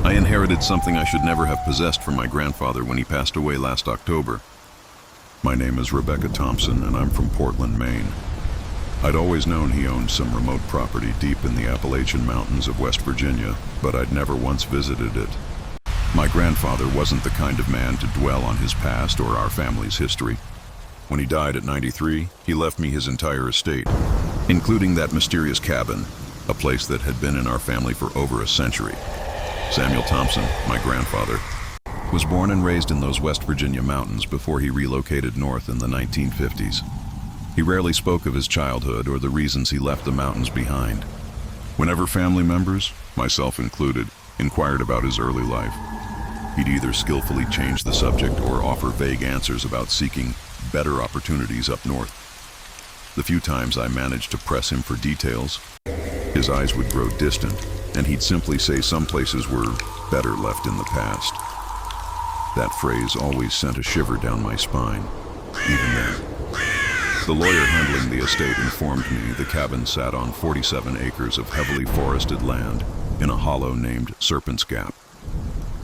I inherited something I should never have possessed from my grandfather when he passed away last October. My name is Rebecca Thompson, and I'm from Portland, Maine. I'd always known he owned some remote property deep in the Appalachian Mountains of West Virginia, but I'd never once visited it. My grandfather wasn't the kind of man to dwell on his past or our family's history. When he died at 93, he left me his entire estate, including that mysterious cabin, a place that had been in our family for over a century. Samuel Thompson, my grandfather, was born and raised in those West Virginia mountains before he relocated north in the 1950s. He rarely spoke of his childhood or the reasons he left the mountains behind. Whenever family members, myself included, inquired about his early life, he'd either skillfully change the subject or offer vague answers about seeking better opportunities up north. The few times I managed to press him for details, his eyes would grow distant, and he'd simply say some places were better left in the past. That phrase always sent a shiver down my spine, even then. The lawyer handling the estate informed me the cabin sat on 47 acres of heavily forested land in a hollow named Serpent's Gap.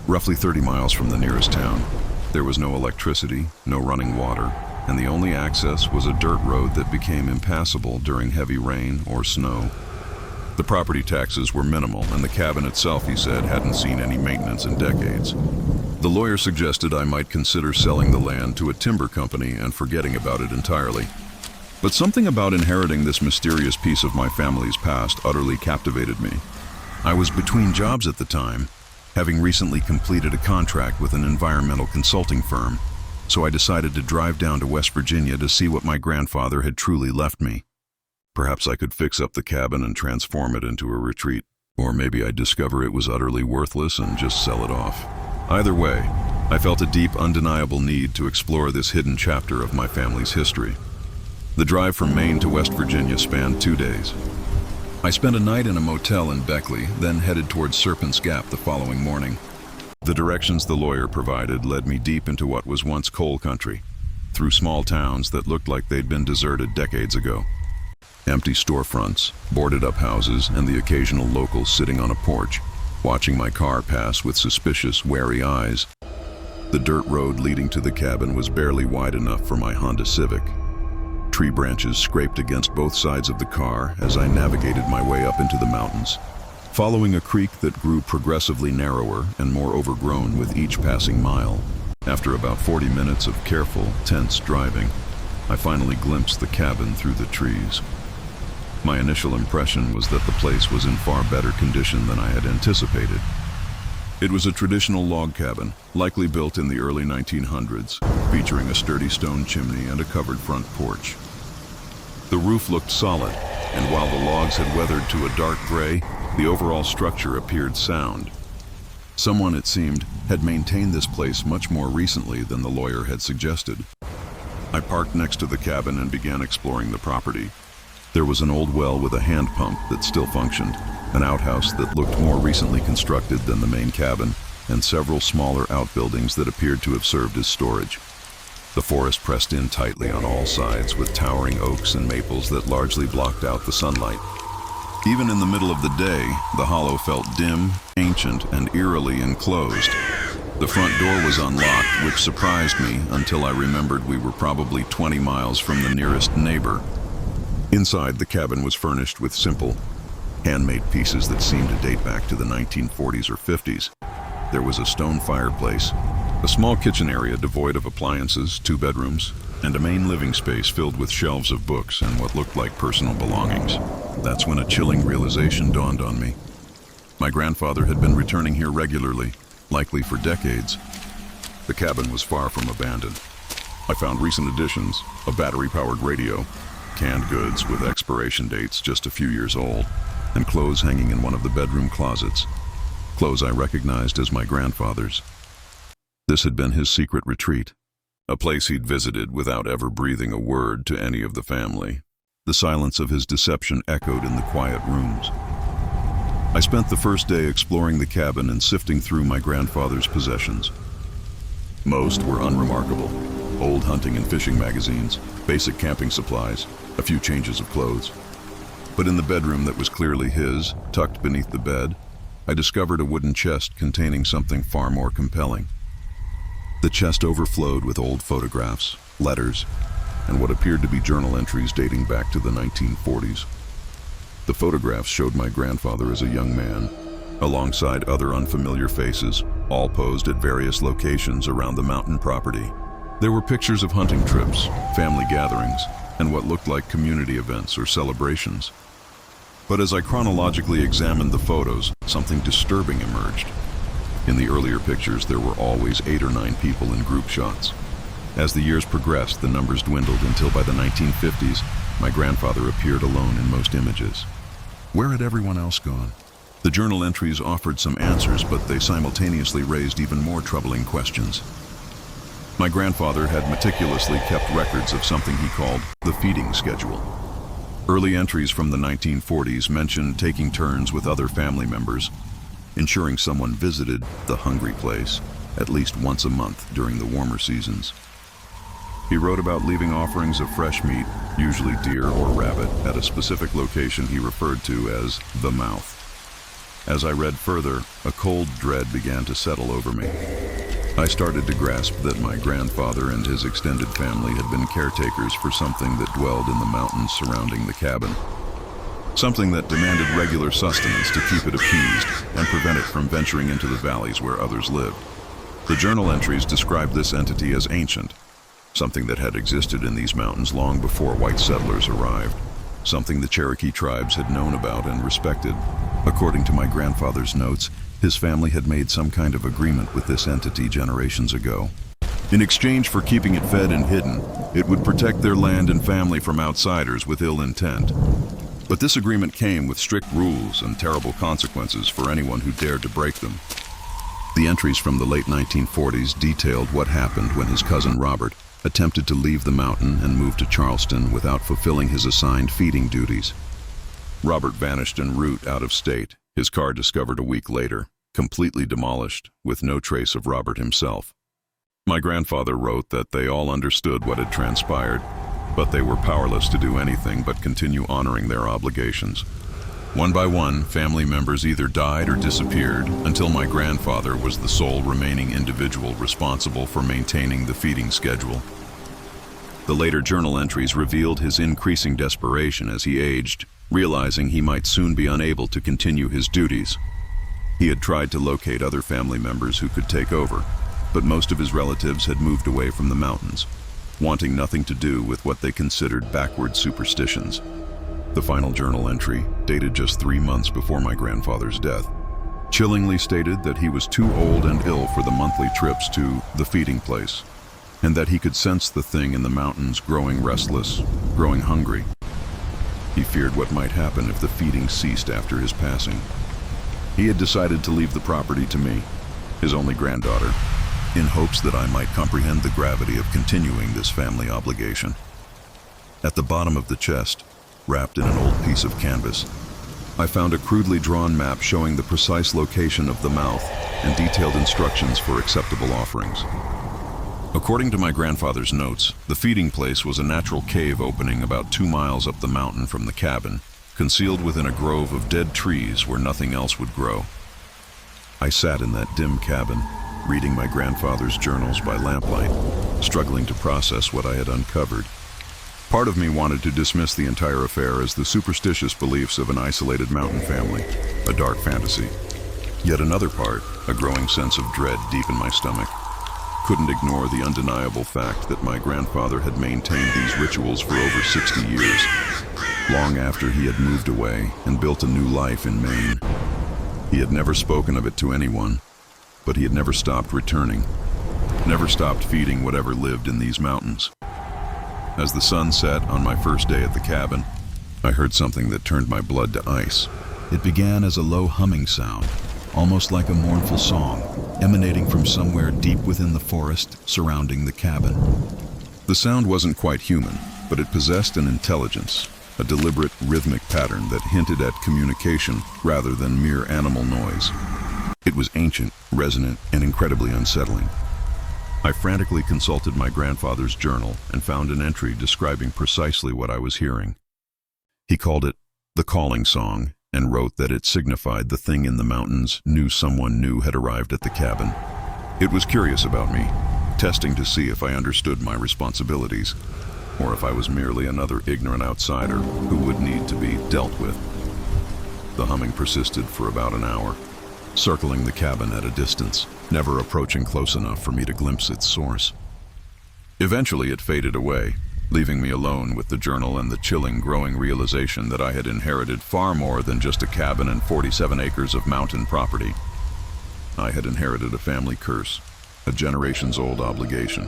Roughly 30 miles from the nearest town, there was no electricity, no running water, and the only access was a dirt road that became impassable during heavy rain or snow. The property taxes were minimal, and the cabin itself, he said, hadn't seen any maintenance in decades. The lawyer suggested I might consider selling the land to a timber company and forgetting about it entirely. But something about inheriting this mysterious piece of my family's past utterly captivated me. I was between jobs at the time, having recently completed a contract with an environmental consulting firm, so I decided to drive down to West Virginia to see what my grandfather had truly left me. Perhaps I could fix up the cabin and transform it into a retreat, or maybe I'd discover it was utterly worthless and just sell it off. Either way, I felt a deep, undeniable need to explore this hidden chapter of my family's history. The drive from Maine to West Virginia spanned 2 days. I spent a night in a motel in Beckley, then headed towards Serpent's Gap the following morning. The directions the lawyer provided led me deep into what was once coal country, through small towns that looked like they'd been deserted decades ago. Empty storefronts, boarded-up houses, and the occasional local sitting on a porch, watching my car pass with suspicious, wary eyes. The dirt road leading to the cabin was barely wide enough for my Honda Civic. Tree branches scraped against both sides of the car as I navigated my way up into the mountains, following a creek that grew progressively narrower and more overgrown with each passing mile. After about 40 minutes of careful, tense driving, I finally glimpsed the cabin through the trees. My initial impression was that the place was in far better condition than I had anticipated. It was a traditional log cabin, likely built in the early 1900s, featuring a sturdy stone chimney and a covered front porch. The roof looked solid, and while the logs had weathered to a dark gray, the overall structure appeared sound. Someone, it seemed, had maintained this place much more recently than the lawyer had suggested. I parked next to the cabin and began exploring the property. There was an old well with a hand pump that still functioned, an outhouse that looked more recently constructed than the main cabin, and several smaller outbuildings that appeared to have served as storage. The forest pressed in tightly on all sides with towering oaks and maples that largely blocked out the sunlight. Even in the middle of the day, the hollow felt dim, ancient, and eerily enclosed. The front door was unlocked, which surprised me until I remembered we were probably 20 miles from the nearest neighbor. Inside, the cabin was furnished with simple, handmade pieces that seemed to date back to the 1940s or 50s. There was a stone fireplace, a small kitchen area devoid of appliances, 2 bedrooms, and a main living space filled with shelves of books and what looked like personal belongings. That's when a chilling realization dawned on me. My grandfather had been returning here regularly, likely for decades. The cabin was far from abandoned. I found recent additions, a battery-powered radio, canned goods with expiration dates just a few years old, and clothes hanging in one of the bedroom closets. Clothes I recognized as my grandfather's. This had been his secret retreat, a place he'd visited without ever breathing a word to any of the family. The silence of his deception echoed in the quiet rooms. I spent the first day exploring the cabin and sifting through my grandfather's possessions. Most were unremarkable. Old hunting and fishing magazines, basic camping supplies, a few changes of clothes. But in the bedroom that was clearly his, tucked beneath the bed, I discovered a wooden chest containing something far more compelling. The chest overflowed with old photographs, letters, and what appeared to be journal entries dating back to the 1940s. The photographs showed my grandfather as a young man, alongside other unfamiliar faces, all posed at various locations around the mountain property. There were pictures of hunting trips, family gatherings, and what looked like community events or celebrations. But as I chronologically examined the photos, something disturbing emerged. In the earlier pictures, there were always 8 or 9 people in group shots. As the years progressed, the numbers dwindled until by the 1950s, my grandfather appeared alone in most images. Where had everyone else gone? The journal entries offered some answers, but they simultaneously raised even more troubling questions. My grandfather had meticulously kept records of something he called the feeding schedule. Early entries from the 1940s mentioned taking turns with other family members, ensuring someone visited the hungry place at least once a month during the warmer seasons. He wrote about leaving offerings of fresh meat, usually deer or rabbit, at a specific location he referred to as the mouth. As I read further, a cold dread began to settle over me. I started to grasp that my grandfather and his extended family had been caretakers for something that dwelled in the mountains surrounding the cabin. Something that demanded regular sustenance to keep it appeased and prevent it from venturing into the valleys where others lived. The journal entries described this entity as ancient, something that had existed in these mountains long before white settlers arrived, something the Cherokee tribes had known about and respected. According to my grandfather's notes, his family had made some kind of agreement with this entity generations ago. In exchange for keeping it fed and hidden, it would protect their land and family from outsiders with ill intent. But this agreement came with strict rules and terrible consequences for anyone who dared to break them. The entries from the late 1940s detailed what happened when his cousin Robert attempted to leave the mountain and move to Charleston without fulfilling his assigned feeding duties. Robert vanished en route out of state, his car discovered a week later, completely demolished, with no trace of Robert himself. My grandfather wrote that they all understood what had transpired, but they were powerless to do anything but continue honoring their obligations. One by one, family members either died or disappeared until my grandfather was the sole remaining individual responsible for maintaining the feeding schedule. The later journal entries revealed his increasing desperation as he aged, realizing he might soon be unable to continue his duties. He had tried to locate other family members who could take over, but most of his relatives had moved away from the mountains, wanting nothing to do with what they considered backward superstitions. The final journal entry, dated just 3 months before my grandfather's death, chillingly stated that he was too old and ill for the monthly trips to the feeding place, and that he could sense the thing in the mountains growing restless, growing hungry. He feared what might happen if the feeding ceased after his passing. He had decided to leave the property to me, his only granddaughter, in hopes that I might comprehend the gravity of continuing this family obligation. At the bottom of the chest, wrapped in an old piece of canvas, I found a crudely drawn map showing the precise location of the mouth and detailed instructions for acceptable offerings. According to my grandfather's notes, the feeding place was a natural cave opening about 2 miles up the mountain from the cabin, concealed within a grove of dead trees where nothing else would grow. I sat in that dim cabin, reading my grandfather's journals by lamplight, struggling to process what I had uncovered. Part of me wanted to dismiss the entire affair as the superstitious beliefs of an isolated mountain family, a dark fantasy. Yet another part, a growing sense of dread deep in my stomach, couldn't ignore the undeniable fact that my grandfather had maintained these rituals for over 60 years, long after he had moved away and built a new life in Maine. He had never spoken of it to anyone, but he had never stopped returning, never stopped feeding whatever lived in these mountains. As the sun set on my first day at the cabin, I heard something that turned my blood to ice. It began as a low humming sound, almost like a mournful song, emanating from somewhere deep within the forest surrounding the cabin. The sound wasn't quite human, but it possessed an intelligence, a deliberate rhythmic pattern that hinted at communication rather than mere animal noise. It was ancient, resonant, and incredibly unsettling. I frantically consulted my grandfather's journal and found an entry describing precisely what I was hearing. He called it the calling song and wrote that it signified the thing in the mountains knew someone new had arrived at the cabin. It was curious about me, testing to see if I understood my responsibilities, or if I was merely another ignorant outsider who would need to be dealt with. The humming persisted for about an hour, circling the cabin at a distance, never approaching close enough for me to glimpse its source. Eventually it faded away, leaving me alone with the journal and the chilling, growing realization that I had inherited far more than just a cabin and 47 acres of mountain property. I had inherited a family curse, a generations-old obligation,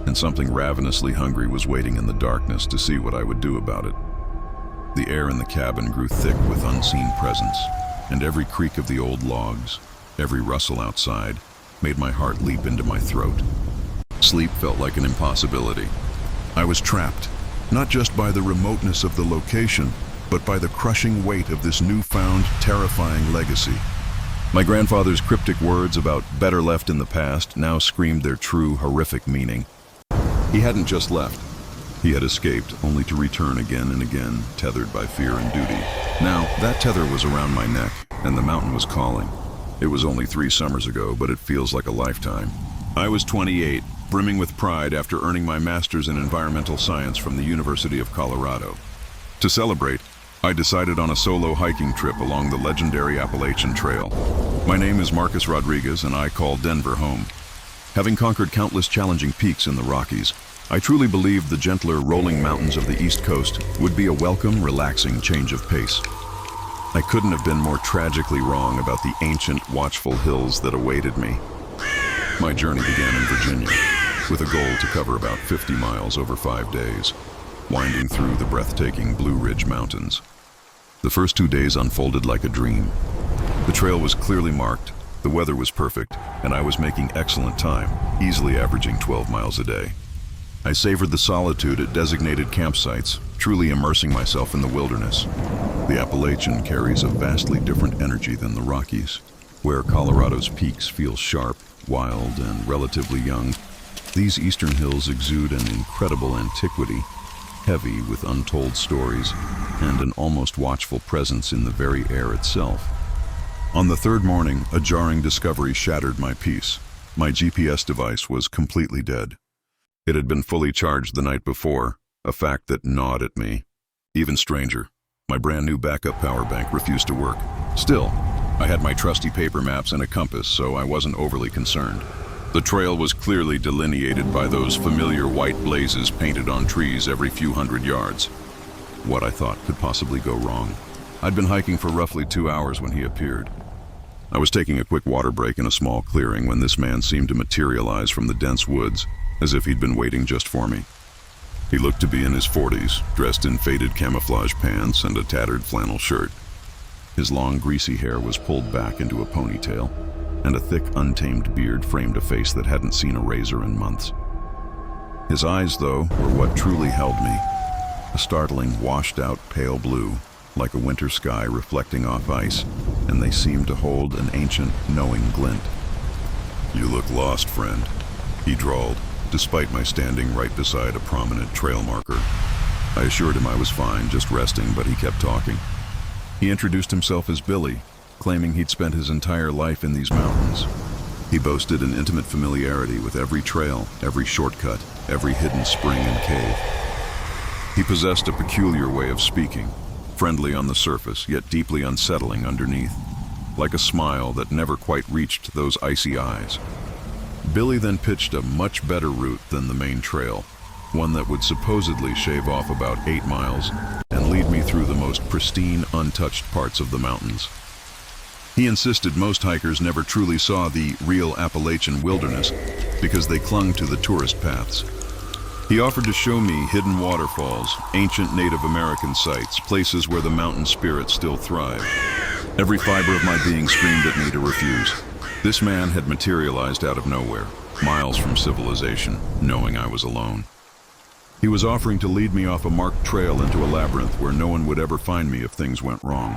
and something ravenously hungry was waiting in the darkness to see what I would do about it. The air in the cabin grew thick with unseen presence, and every creak of the old logs, every rustle outside, made my heart leap into my throat. Sleep felt like an impossibility. I was trapped, not just by the remoteness of the location, but by the crushing weight of this newfound, terrifying legacy. My grandfather's cryptic words about better left in the past now screamed their true, horrific meaning. He hadn't just left. He had escaped, only to return again and again, tethered by fear and duty. Now, that tether was around my neck, and the mountain was calling. It was only 3 summers ago, but it feels like a lifetime. I was 28, brimming with pride after earning my master's in environmental science from the University of Colorado. To celebrate, I decided on a solo hiking trip along the legendary Appalachian Trail. My name is Marcus Rodriguez, and I call Denver home. Having conquered countless challenging peaks in the Rockies, I truly believed the gentler, rolling mountains of the East Coast would be a welcome, relaxing change of pace. I couldn't have been more tragically wrong about the ancient, watchful hills that awaited me. My journey began in Virginia, with a goal to cover about 50 miles over 5 days, winding through the breathtaking Blue Ridge Mountains. The first 2 days unfolded like a dream. The trail was clearly marked, the weather was perfect, and I was making excellent time, easily averaging 12 miles a day. I savored the solitude at designated campsites, truly immersing myself in the wilderness. The Appalachian carries a vastly different energy than the Rockies, where Colorado's peaks feel sharp, wild, and relatively young. These eastern hills exude an incredible antiquity, heavy with untold stories, and an almost watchful presence in the very air itself. On the 3rd morning, a jarring discovery shattered my peace. My GPS device was completely dead. It had been fully charged the night before, a fact that gnawed at me. Even stranger, my brand new backup power bank refused to work. Still, I had my trusty paper maps and a compass, so I wasn't overly concerned. The trail was clearly delineated by those familiar white blazes painted on trees every few hundred yards. What I thought could possibly go wrong? I'd been hiking for roughly 2 hours when he appeared. I was taking a quick water break in a small clearing when this man seemed to materialize from the dense woods, as if he'd been waiting just for me. He looked to be in his 40s, dressed in faded camouflage pants and a tattered flannel shirt. His long, greasy hair was pulled back into a ponytail, and a thick, untamed beard framed a face that hadn't seen a razor in months. His eyes, though, were what truly held me, a startling, washed-out pale blue, like a winter sky reflecting off ice, and they seemed to hold an ancient, knowing glint. "You look lost, friend," he drawled, despite my standing right beside a prominent trail marker. I assured him I was fine, just resting, but he kept talking. He introduced himself as Billy, claiming he'd spent his entire life in these mountains. He boasted an intimate familiarity with every trail, every shortcut, every hidden spring and cave. He possessed a peculiar way of speaking, friendly on the surface, yet deeply unsettling underneath, like a smile that never quite reached those icy eyes. Billy then pitched a much better route than the main trail, one that would supposedly shave off about 8 miles and lead me through the most pristine, untouched parts of the mountains. He insisted most hikers never truly saw the real Appalachian wilderness because they clung to the tourist paths. He offered to show me hidden waterfalls, ancient Native American sites, places where the mountain spirit still thrived. Every fiber of my being screamed at me to refuse. This man had materialized out of nowhere, miles from civilization, knowing I was alone. He was offering to lead me off a marked trail into a labyrinth where no one would ever find me if things went wrong.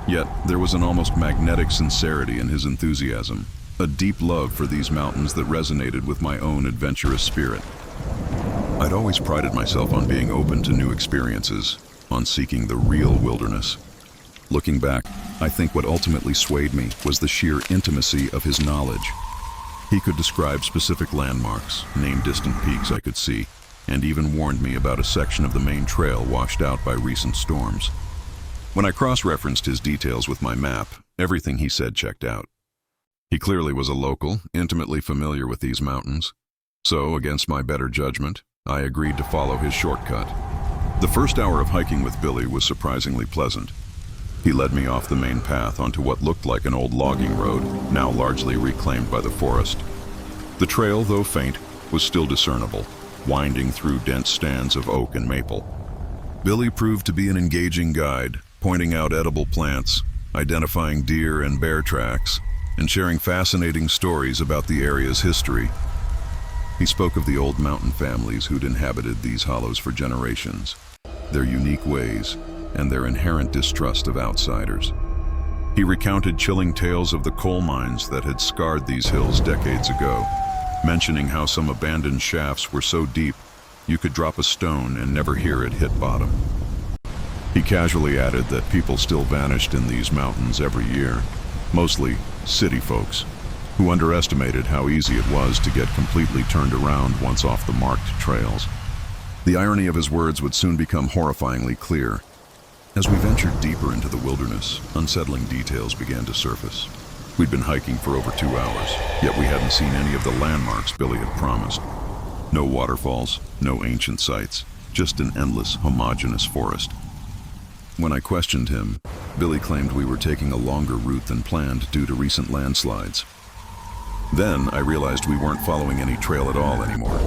Yet, there was an almost magnetic sincerity in his enthusiasm, a deep love for these mountains that resonated with my own adventurous spirit. I'd always prided myself on being open to new experiences, on seeking the real wilderness. Looking back, I think what ultimately swayed me was the sheer intimacy of his knowledge. He could describe specific landmarks, name distant peaks I could see, and even warned me about a section of the main trail washed out by recent storms. When I cross-referenced his details with my map, everything he said checked out. He clearly was a local, intimately familiar with these mountains. So, against my better judgment, I agreed to follow his shortcut. The first hour of hiking with Billy was surprisingly pleasant. He led me off the main path onto what looked like an old logging road, now largely reclaimed by the forest. The trail, though faint, was still discernible, winding through dense stands of oak and maple. Billy proved to be an engaging guide, pointing out edible plants, identifying deer and bear tracks, and sharing fascinating stories about the area's history. He spoke of the old mountain families who'd inhabited these hollows for generations, their unique ways, and their inherent distrust of outsiders. He recounted chilling tales of the coal mines that had scarred these hills decades ago, mentioning how some abandoned shafts were so deep you could drop a stone and never hear it hit bottom. He casually added that people still vanished in these mountains every year, mostly city folks, who underestimated how easy it was to get completely turned around once off the marked trails. The irony of his words would soon become horrifyingly clear. As we ventured deeper into the wilderness, unsettling details began to surface. We'd been hiking for over 2 hours, yet we hadn't seen any of the landmarks Billy had promised. No waterfalls, no ancient sites, just an endless, homogeneous forest. When I questioned him, Billy claimed we were taking a longer route than planned due to recent landslides. Then I realized we weren't following any trail at all anymore.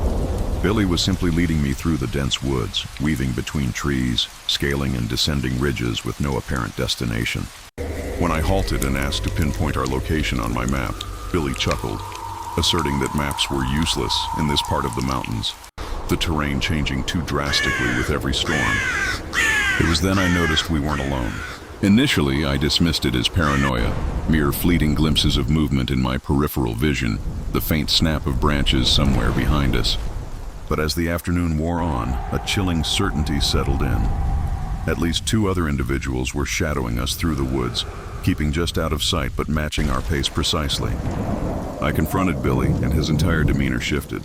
Billy was simply leading me through the dense woods, weaving between trees, scaling and descending ridges with no apparent destination. When I halted and asked to pinpoint our location on my map, Billy chuckled, asserting that maps were useless in this part of the mountains, the terrain changing too drastically with every storm. It was then I noticed we weren't alone. Initially, I dismissed it as paranoia, mere fleeting glimpses of movement in my peripheral vision, the faint snap of branches somewhere behind us. But as the afternoon wore on, a chilling certainty settled in. At least 2 other individuals were shadowing us through the woods, keeping just out of sight but matching our pace precisely. I confronted Billy, and his entire demeanor shifted.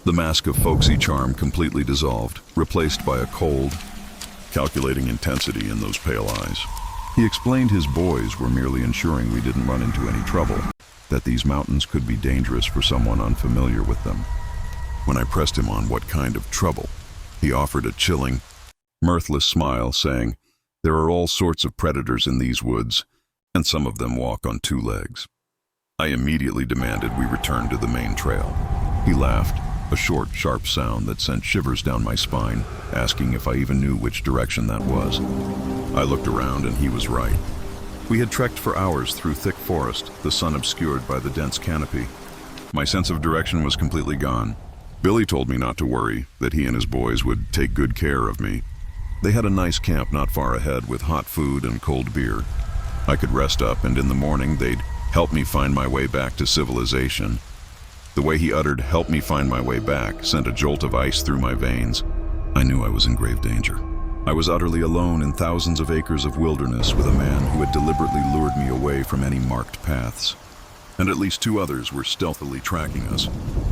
The mask of folksy charm completely dissolved, replaced by a cold, calculating intensity in those pale eyes. He explained his boys were merely ensuring we didn't run into any trouble, that these mountains could be dangerous for someone unfamiliar with them. When I pressed him on what kind of trouble, he offered a chilling, mirthless smile, saying, "There are all sorts of predators in these woods, and some of them walk on 2 legs." I immediately demanded we return to the main trail. He laughed, a short, sharp sound that sent shivers down my spine, asking if I even knew which direction that was. I looked around and he was right. We had trekked for hours through thick forest, the sun obscured by the dense canopy. My sense of direction was completely gone. Billy told me not to worry, that he and his boys would take good care of me. They had a nice camp not far ahead with hot food and cold beer. I could rest up, and in the morning they'd help me find my way back to civilization. The way he uttered "help me find my way back" sent a jolt of ice through my veins. I knew I was in grave danger. I was utterly alone in thousands of acres of wilderness with a man who had deliberately lured me away from any marked paths. And at least 2 others were stealthily tracking us.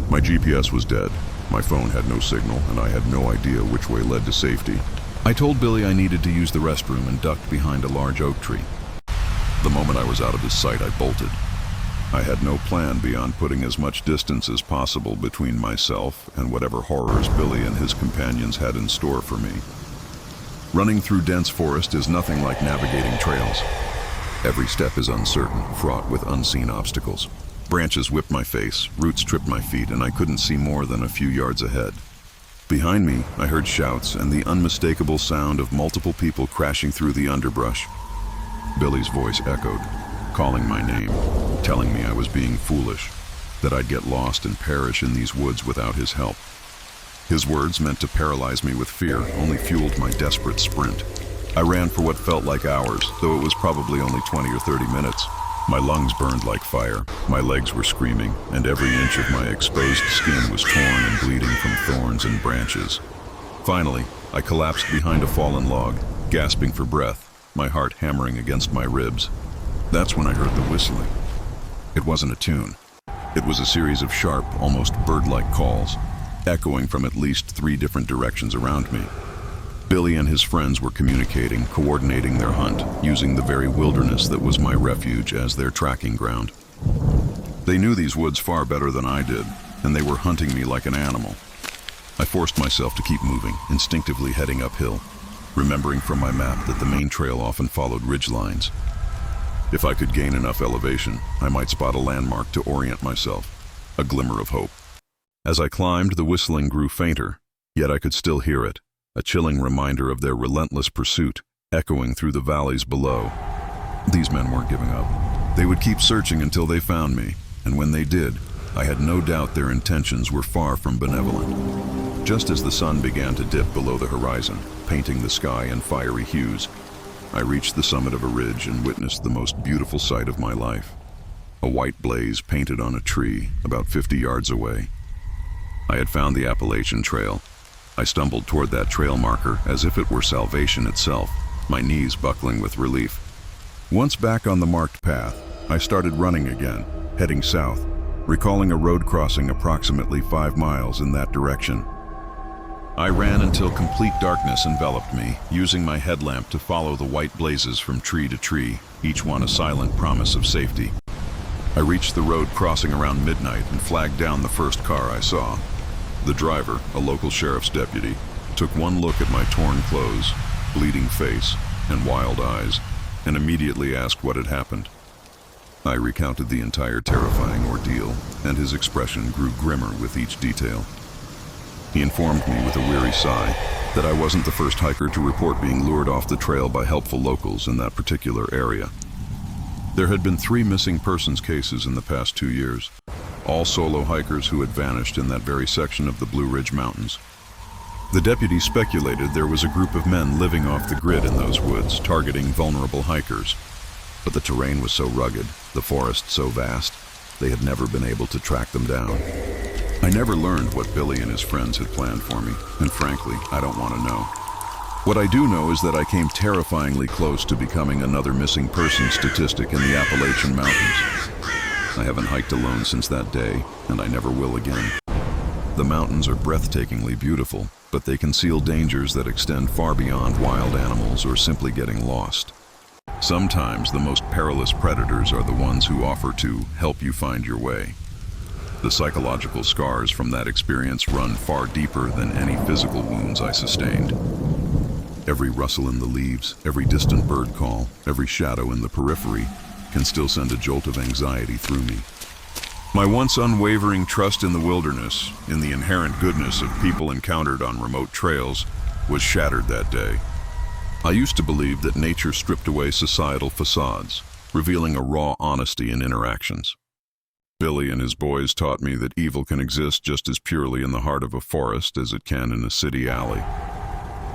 My GPS was dead, my phone had no signal, and I had no idea which way led to safety. I told Billy I needed to use the restroom and ducked behind a large oak tree. The moment I was out of his sight, I bolted. I had no plan beyond putting as much distance as possible between myself and whatever horrors Billy and his companions had in store for me. Running through dense forest is nothing like navigating trails. Every step is uncertain, fraught with unseen obstacles. Branches whipped my face, roots tripped my feet, and I couldn't see more than a few yards ahead. Behind me, I heard shouts and the unmistakable sound of multiple people crashing through the underbrush. Billy's voice echoed, calling my name, telling me I was being foolish, that I'd get lost and perish in these woods without his help. His words, meant to paralyze me with fear, only fueled my desperate sprint. I ran for what felt like hours, though it was probably only 20 or 30 minutes. My lungs burned like fire, my legs were screaming, and every inch of my exposed skin was torn and bleeding from thorns and branches. Finally, I collapsed behind a fallen log, gasping for breath, my heart hammering against my ribs. That's when I heard the whistling. It wasn't a tune. It was a series of sharp, almost bird-like calls, echoing from at least 3 different directions around me. Billy and his friends were communicating, coordinating their hunt, using the very wilderness that was my refuge as their tracking ground. They knew these woods far better than I did, and they were hunting me like an animal. I forced myself to keep moving, instinctively heading uphill, remembering from my map that the main trail often followed ridge lines. If I could gain enough elevation, I might spot a landmark to orient myself, a glimmer of hope. As I climbed, the whistling grew fainter, yet I could still hear it, a chilling reminder of their relentless pursuit, echoing through the valleys below. These men weren't giving up. They would keep searching until they found me, and when they did, I had no doubt their intentions were far from benevolent. Just as the sun began to dip below the horizon, painting the sky in fiery hues, I reached the summit of a ridge and witnessed the most beautiful sight of my life. A white blaze painted on a tree about 50 yards away. I had found the Appalachian Trail. I stumbled toward that trail marker as if it were salvation itself, my knees buckling with relief. Once back on the marked path, I started running again, heading south, recalling a road crossing approximately 5 miles in that direction. I ran until complete darkness enveloped me, using my headlamp to follow the white blazes from tree to tree, each one a silent promise of safety. I reached the road crossing around midnight and flagged down the first car I saw. The driver, a local sheriff's deputy, took one look at my torn clothes, bleeding face, and wild eyes, and immediately asked what had happened. I recounted the entire terrifying ordeal, and his expression grew grimmer with each detail. He informed me with a weary sigh that I wasn't the first hiker to report being lured off the trail by helpful locals in that particular area. There had been 3 missing persons cases in the past 2 years, all solo hikers who had vanished in that very section of the Blue Ridge Mountains. The deputy speculated there was a group of men living off the grid in those woods, targeting vulnerable hikers. But the terrain was so rugged, the forest so vast, they had never been able to track them down. I never learned what Billy and his friends had planned for me, and frankly, I don't want to know. What I do know is that I came terrifyingly close to becoming another missing person statistic in the Appalachian Mountains. I haven't hiked alone since that day, and I never will again. The mountains are breathtakingly beautiful, but they conceal dangers that extend far beyond wild animals or simply getting lost. Sometimes the most perilous predators are the ones who offer to help you find your way. The psychological scars from that experience run far deeper than any physical wounds I sustained. Every rustle in the leaves, every distant bird call, every shadow in the periphery can still send a jolt of anxiety through me. My once unwavering trust in the wilderness, in the inherent goodness of people encountered on remote trails, was shattered that day. I used to believe that nature stripped away societal facades, revealing a raw honesty in interactions. Billy and his boys taught me that evil can exist just as purely in the heart of a forest as it can in a city alley.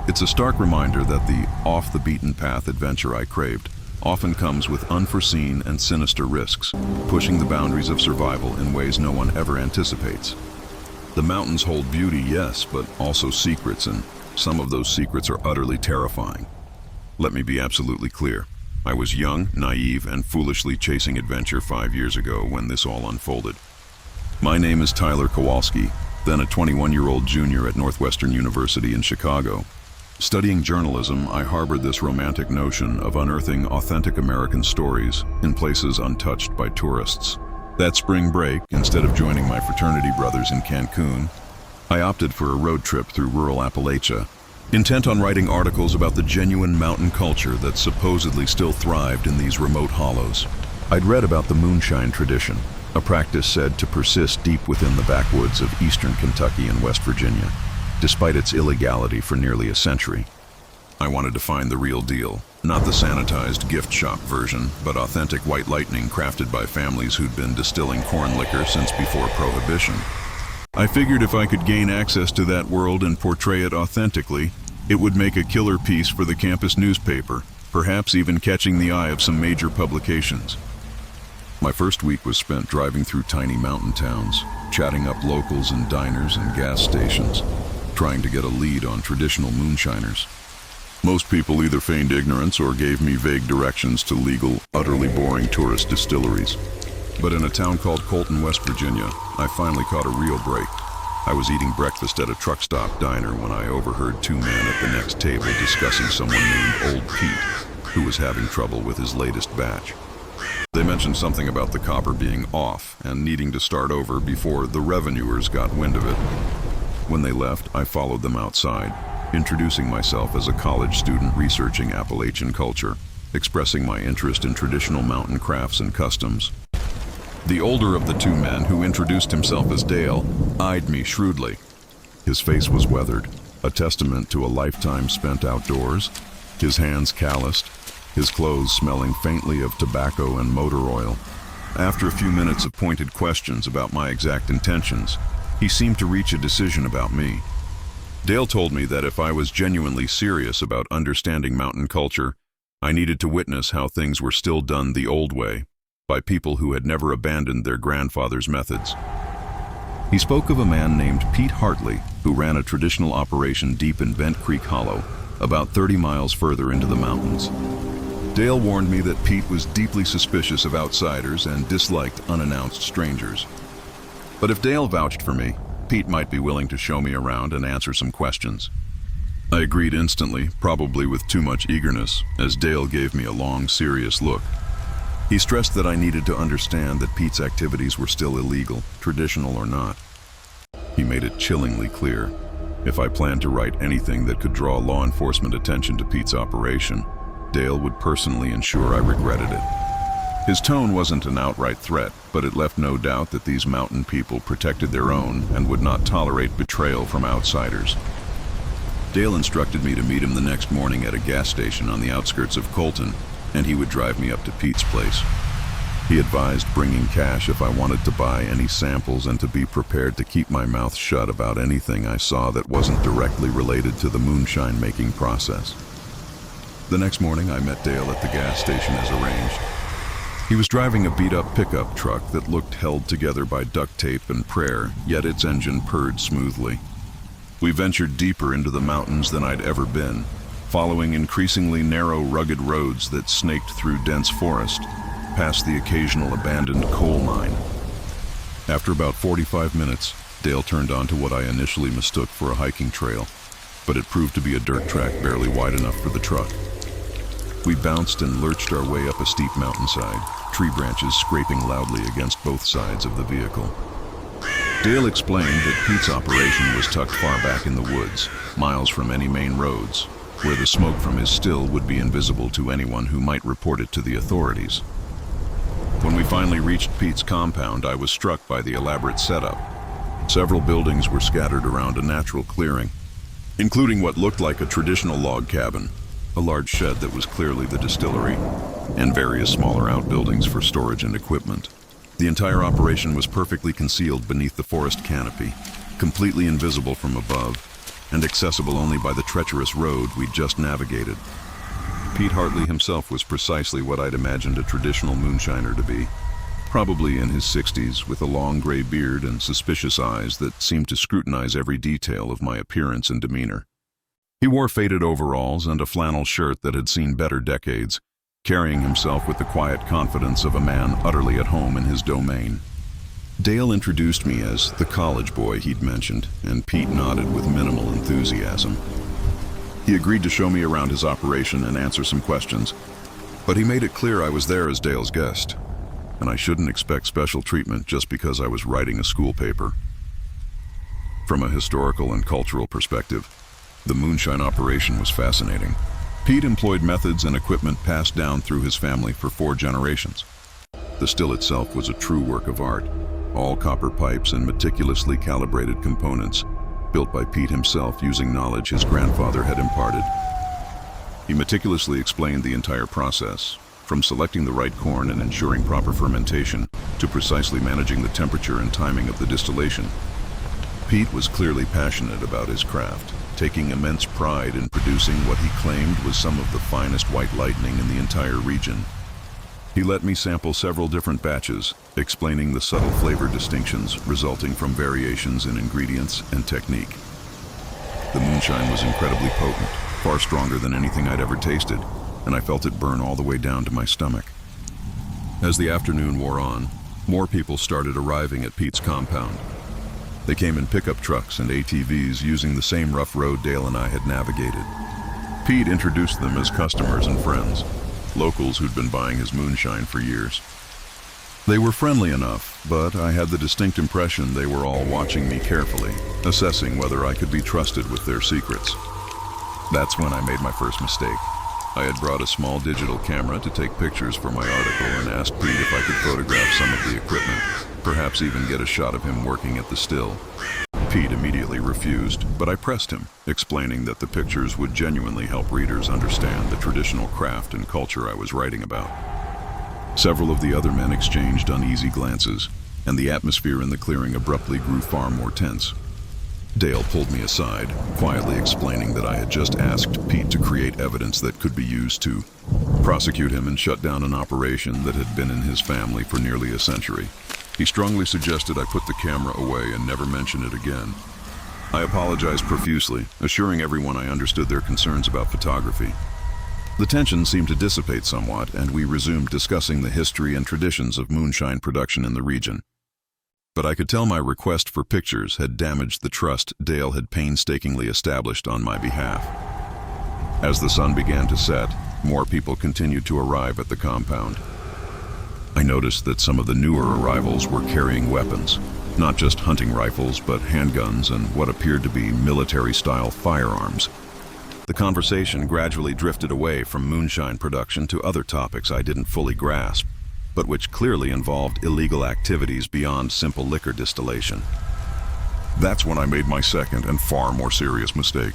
It's a stark reminder that the off-the-beaten-path adventure I craved often comes with unforeseen and sinister risks, pushing the boundaries of survival in ways no one ever anticipates. The mountains hold beauty, yes, but also secrets, and some of those secrets are utterly terrifying. Let me be absolutely clear. I was young, naive, and foolishly chasing adventure 5 years ago when this all unfolded. My name is Tyler Kowalski, then a 21-year-old junior at Northwestern University in Chicago. Studying journalism, I harbored this romantic notion of unearthing authentic American stories in places untouched by tourists. That spring break, instead of joining my fraternity brothers in Cancun, I opted for a road trip through rural Appalachia, intent on writing articles about the genuine mountain culture that supposedly still thrived in these remote hollows. I'd read about the moonshine tradition, a practice said to persist deep within the backwoods of eastern Kentucky and West Virginia, despite its illegality for nearly a century. I wanted to find the real deal, not the sanitized gift shop version, but authentic white lightning crafted by families who'd been distilling corn liquor since before Prohibition. I figured if I could gain access to that world and portray it authentically, it would make a killer piece for the campus newspaper, perhaps even catching the eye of some major publications. My first week was spent driving through tiny mountain towns, chatting up locals in diners and gas stations, trying to get a lead on traditional moonshiners. Most people either feigned ignorance or gave me vague directions to legal, utterly boring tourist distilleries. But in a town called Colton, West Virginia, I finally caught a real break. I was eating breakfast at a truck stop diner when I overheard two men at the next table discussing someone named Old Pete, who was having trouble with his latest batch. They mentioned something about the copper being off and needing to start over before the revenuers got wind of it. When they left, I followed them outside, introducing myself as a college student researching Appalachian culture, expressing my interest in traditional mountain crafts and customs. The older of the two men, who introduced himself as Dale, eyed me shrewdly. His face was weathered, a testament to a lifetime spent outdoors, his hands calloused, his clothes smelling faintly of tobacco and motor oil. After a few minutes of pointed questions about my exact intentions, he seemed to reach a decision about me. Dale told me that if I was genuinely serious about understanding mountain culture, I needed to witness how things were still done the old way, by people who had never abandoned their grandfather's methods. He spoke of a man named Pete Hartley, who ran a traditional operation deep in Bent Creek Hollow, about 30 miles further into the mountains. Dale warned me that Pete was deeply suspicious of outsiders and disliked unannounced strangers. But if Dale vouched for me, Pete might be willing to show me around and answer some questions. I agreed instantly, probably with too much eagerness, as Dale gave me a long, serious look. He stressed that I needed to understand that Pete's activities were still illegal, traditional or not. He made it chillingly clear, if I planned to write anything that could draw law enforcement attention to Pete's operation, Dale would personally ensure I regretted it. His tone wasn't an outright threat, but it left no doubt that these mountain people protected their own and would not tolerate betrayal from outsiders. Dale instructed me to meet him the next morning at a gas station on the outskirts of Colton, and he would drive me up to Pete's place. He advised bringing cash if I wanted to buy any samples and to be prepared to keep my mouth shut about anything I saw that wasn't directly related to the moonshine making process. The next morning, I met Dale at the gas station as arranged. He was driving a beat-up pickup truck that looked held together by duct tape and prayer, yet its engine purred smoothly. We ventured deeper into the mountains than I'd ever been, following increasingly narrow, rugged roads that snaked through dense forest, past the occasional abandoned coal mine. After about 45 minutes, Dale turned onto what I initially mistook for a hiking trail, but it proved to be a dirt track barely wide enough for the truck. We bounced and lurched our way up a steep mountainside, tree branches scraping loudly against both sides of the vehicle. Dale explained that Pete's operation was tucked far back in the woods, miles from any main roads, where the smoke from his still would be invisible to anyone who might report it to the authorities. When we finally reached Pete's compound, I was struck by the elaborate setup. Several buildings were scattered around a natural clearing, including what looked like a traditional log cabin, a large shed that was clearly the distillery, and various smaller outbuildings for storage and equipment. The entire operation was perfectly concealed beneath the forest canopy, completely invisible from above, and accessible only by the treacherous road we'd just navigated. Pete Hartley himself was precisely what I'd imagined a traditional moonshiner to be, probably in his 60s, with a long gray beard and suspicious eyes that seemed to scrutinize every detail of my appearance and demeanor. He wore faded overalls and a flannel shirt that had seen better decades, carrying himself with the quiet confidence of a man utterly at home in his domain. Dale introduced me as the college boy he'd mentioned, and Pete nodded with minimal enthusiasm. He agreed to show me around his operation and answer some questions, but he made it clear I was there as Dale's guest, and I shouldn't expect special treatment just because I was writing a school paper. From a historical and cultural perspective, the moonshine operation was fascinating. Pete employed methods and equipment passed down through his family for 4 generations. The still itself was a true work of art, all copper pipes and meticulously calibrated components, built by Pete himself using knowledge his grandfather had imparted. He meticulously explained the entire process, from selecting the right corn and ensuring proper fermentation, to precisely managing the temperature and timing of the distillation. Pete was clearly passionate about his craft, taking immense pride in producing what he claimed was some of the finest white lightning in the entire region. He let me sample several different batches, explaining the subtle flavor distinctions resulting from variations in ingredients and technique. The moonshine was incredibly potent, far stronger than anything I'd ever tasted, and I felt it burn all the way down to my stomach. As the afternoon wore on, more people started arriving at Pete's compound. They came in pickup trucks and ATVs using the same rough road Dale and I had navigated. Pete introduced them as customers and friends, locals who'd been buying his moonshine for years. They were friendly enough, but I had the distinct impression they were all watching me carefully, assessing whether I could be trusted with their secrets. That's when I made my first mistake. I had brought a small digital camera to take pictures for my article and asked Pete if I could photograph some of the equipment, perhaps even get a shot of him working at the still. Pete immediately refused, but I pressed him, explaining that the pictures would genuinely help readers understand the traditional craft and culture I was writing about. Several of the other men exchanged uneasy glances, and the atmosphere in the clearing abruptly grew far more tense. Dale pulled me aside, quietly explaining that I had just asked Pete to create evidence that could be used to prosecute him and shut down an operation that had been in his family for nearly a century. He strongly suggested I put the camera away and never mention it again. I apologized profusely, assuring everyone I understood their concerns about photography. The tension seemed to dissipate somewhat, and we resumed discussing the history and traditions of moonshine production in the region. But I could tell my request for pictures had damaged the trust Dale had painstakingly established on my behalf. As the sun began to set, more people continued to arrive at the compound. I noticed that some of the newer arrivals were carrying weapons, not just hunting rifles, but handguns and what appeared to be military-style firearms. The conversation gradually drifted away from moonshine production to other topics I didn't fully grasp, but which clearly involved illegal activities beyond simple liquor distillation. That's when I made my second and far more serious mistake.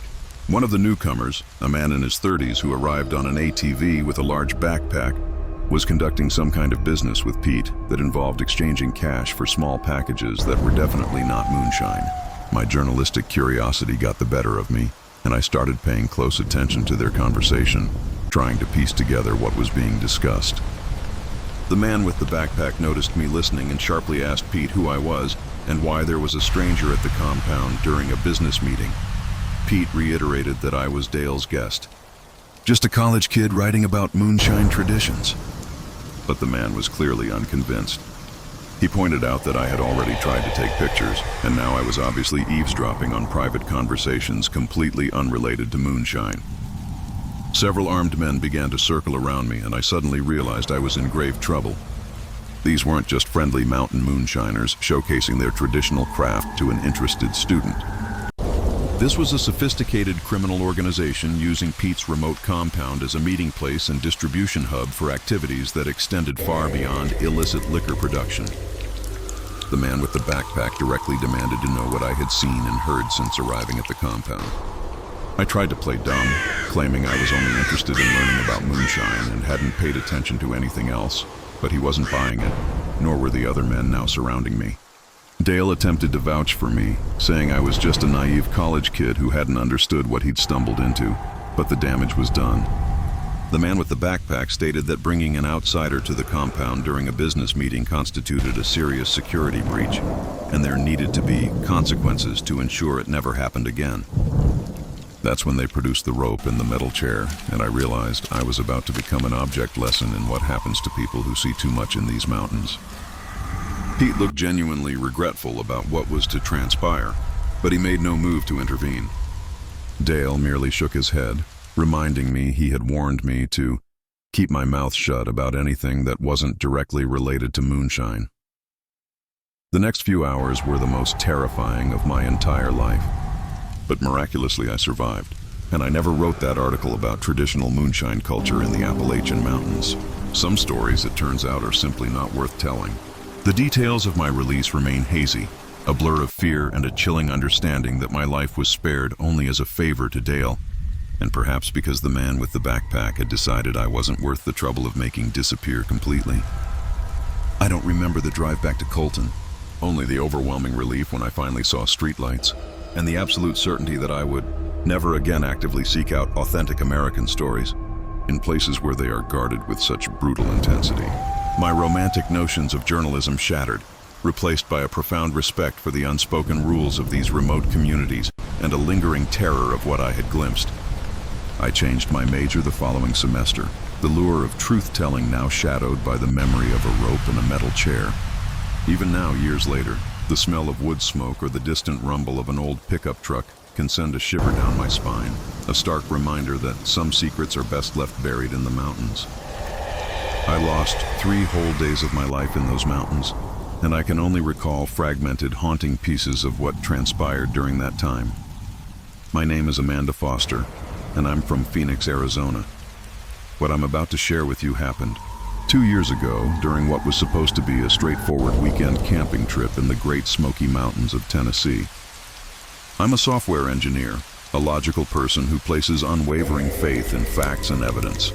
One of the newcomers, a man in his 30s who arrived on an ATV with a large backpack, was conducting some kind of business with Pete that involved exchanging cash for small packages that were definitely not moonshine. My journalistic curiosity got the better of me, and I started paying close attention to their conversation, trying to piece together what was being discussed. The man with the backpack noticed me listening and sharply asked Pete who I was and why there was a stranger at the compound during a business meeting. Pete reiterated that I was Dale's guest. Just a college kid writing about moonshine traditions. But the man was clearly unconvinced. He pointed out that I had already tried to take pictures, and now I was obviously eavesdropping on private conversations completely unrelated to moonshine. Several armed men began to circle around me, and I suddenly realized I was in grave trouble. These weren't just friendly mountain moonshiners showcasing their traditional craft to an interested student. This was a sophisticated criminal organization using Pete's remote compound as a meeting place and distribution hub for activities that extended far beyond illicit liquor production. The man with the backpack directly demanded to know what I had seen and heard since arriving at the compound. I tried to play dumb, claiming I was only interested in learning about moonshine and hadn't paid attention to anything else, but he wasn't buying it, nor were the other men now surrounding me. Dale attempted to vouch for me, saying I was just a naive college kid who hadn't understood what he'd stumbled into, but the damage was done. The man with the backpack stated that bringing an outsider to the compound during a business meeting constituted a serious security breach, and there needed to be consequences to ensure it never happened again. That's when they produced the rope and the metal chair, and I realized I was about to become an object lesson in what happens to people who see too much in these mountains. Pete looked genuinely regretful about what was to transpire, but he made no move to intervene. Dale merely shook his head, reminding me he had warned me to keep my mouth shut about anything that wasn't directly related to moonshine. The next few hours were the most terrifying of my entire life, but miraculously I survived, and I never wrote that article about traditional moonshine culture in the Appalachian Mountains. Some stories, it turns out, are simply not worth telling. The details of my release remain hazy, a blur of fear and a chilling understanding that my life was spared only as a favor to Dale, and perhaps because the man with the backpack had decided I wasn't worth the trouble of making disappear completely. I don't remember the drive back to Colton, only the overwhelming relief when I finally saw streetlights, and the absolute certainty that I would never again actively seek out authentic American stories in places where they are guarded with such brutal intensity. My romantic notions of journalism shattered, replaced by a profound respect for the unspoken rules of these remote communities and a lingering terror of what I had glimpsed. I changed my major the following semester, the lure of truth-telling now shadowed by the memory of a rope and a metal chair. Even now, years later, the smell of wood smoke or the distant rumble of an old pickup truck can send a shiver down my spine, a stark reminder that some secrets are best left buried in the mountains. I lost 3 whole days of my life in those mountains, and I can only recall fragmented, haunting pieces of what transpired during that time. My name is Amanda Foster, and I'm from Phoenix, Arizona. What I'm about to share with you happened 2 years ago during what was supposed to be a straightforward weekend camping trip in the Great Smoky Mountains of Tennessee. I'm a software engineer, a logical person who places unwavering faith in facts and evidence.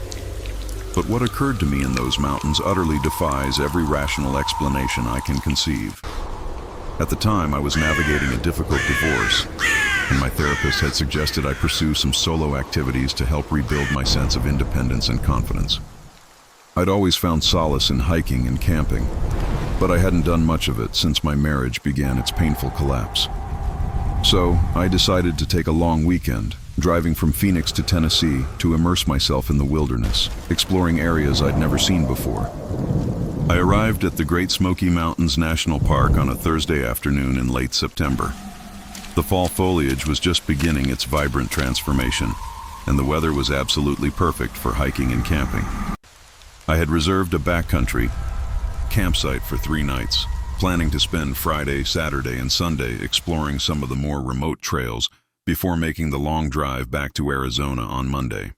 But what occurred to me in those mountains utterly defies every rational explanation I can conceive. At the time, I was navigating a difficult divorce, and my therapist had suggested I pursue some solo activities to help rebuild my sense of independence and confidence. I'd always found solace in hiking and camping, but I hadn't done much of it since my marriage began its painful collapse. So I decided to take a long weekend, driving from Phoenix to Tennessee to immerse myself in the wilderness, exploring areas I'd never seen before. I arrived at the Great Smoky Mountains National Park on a Thursday afternoon in late September. The fall foliage was just beginning its vibrant transformation, and the weather was absolutely perfect for hiking and camping. I had reserved a backcountry campsite for 3 nights, planning to spend Friday, Saturday, and Sunday exploring some of the more remote trails before making the long drive back to Arizona on Monday.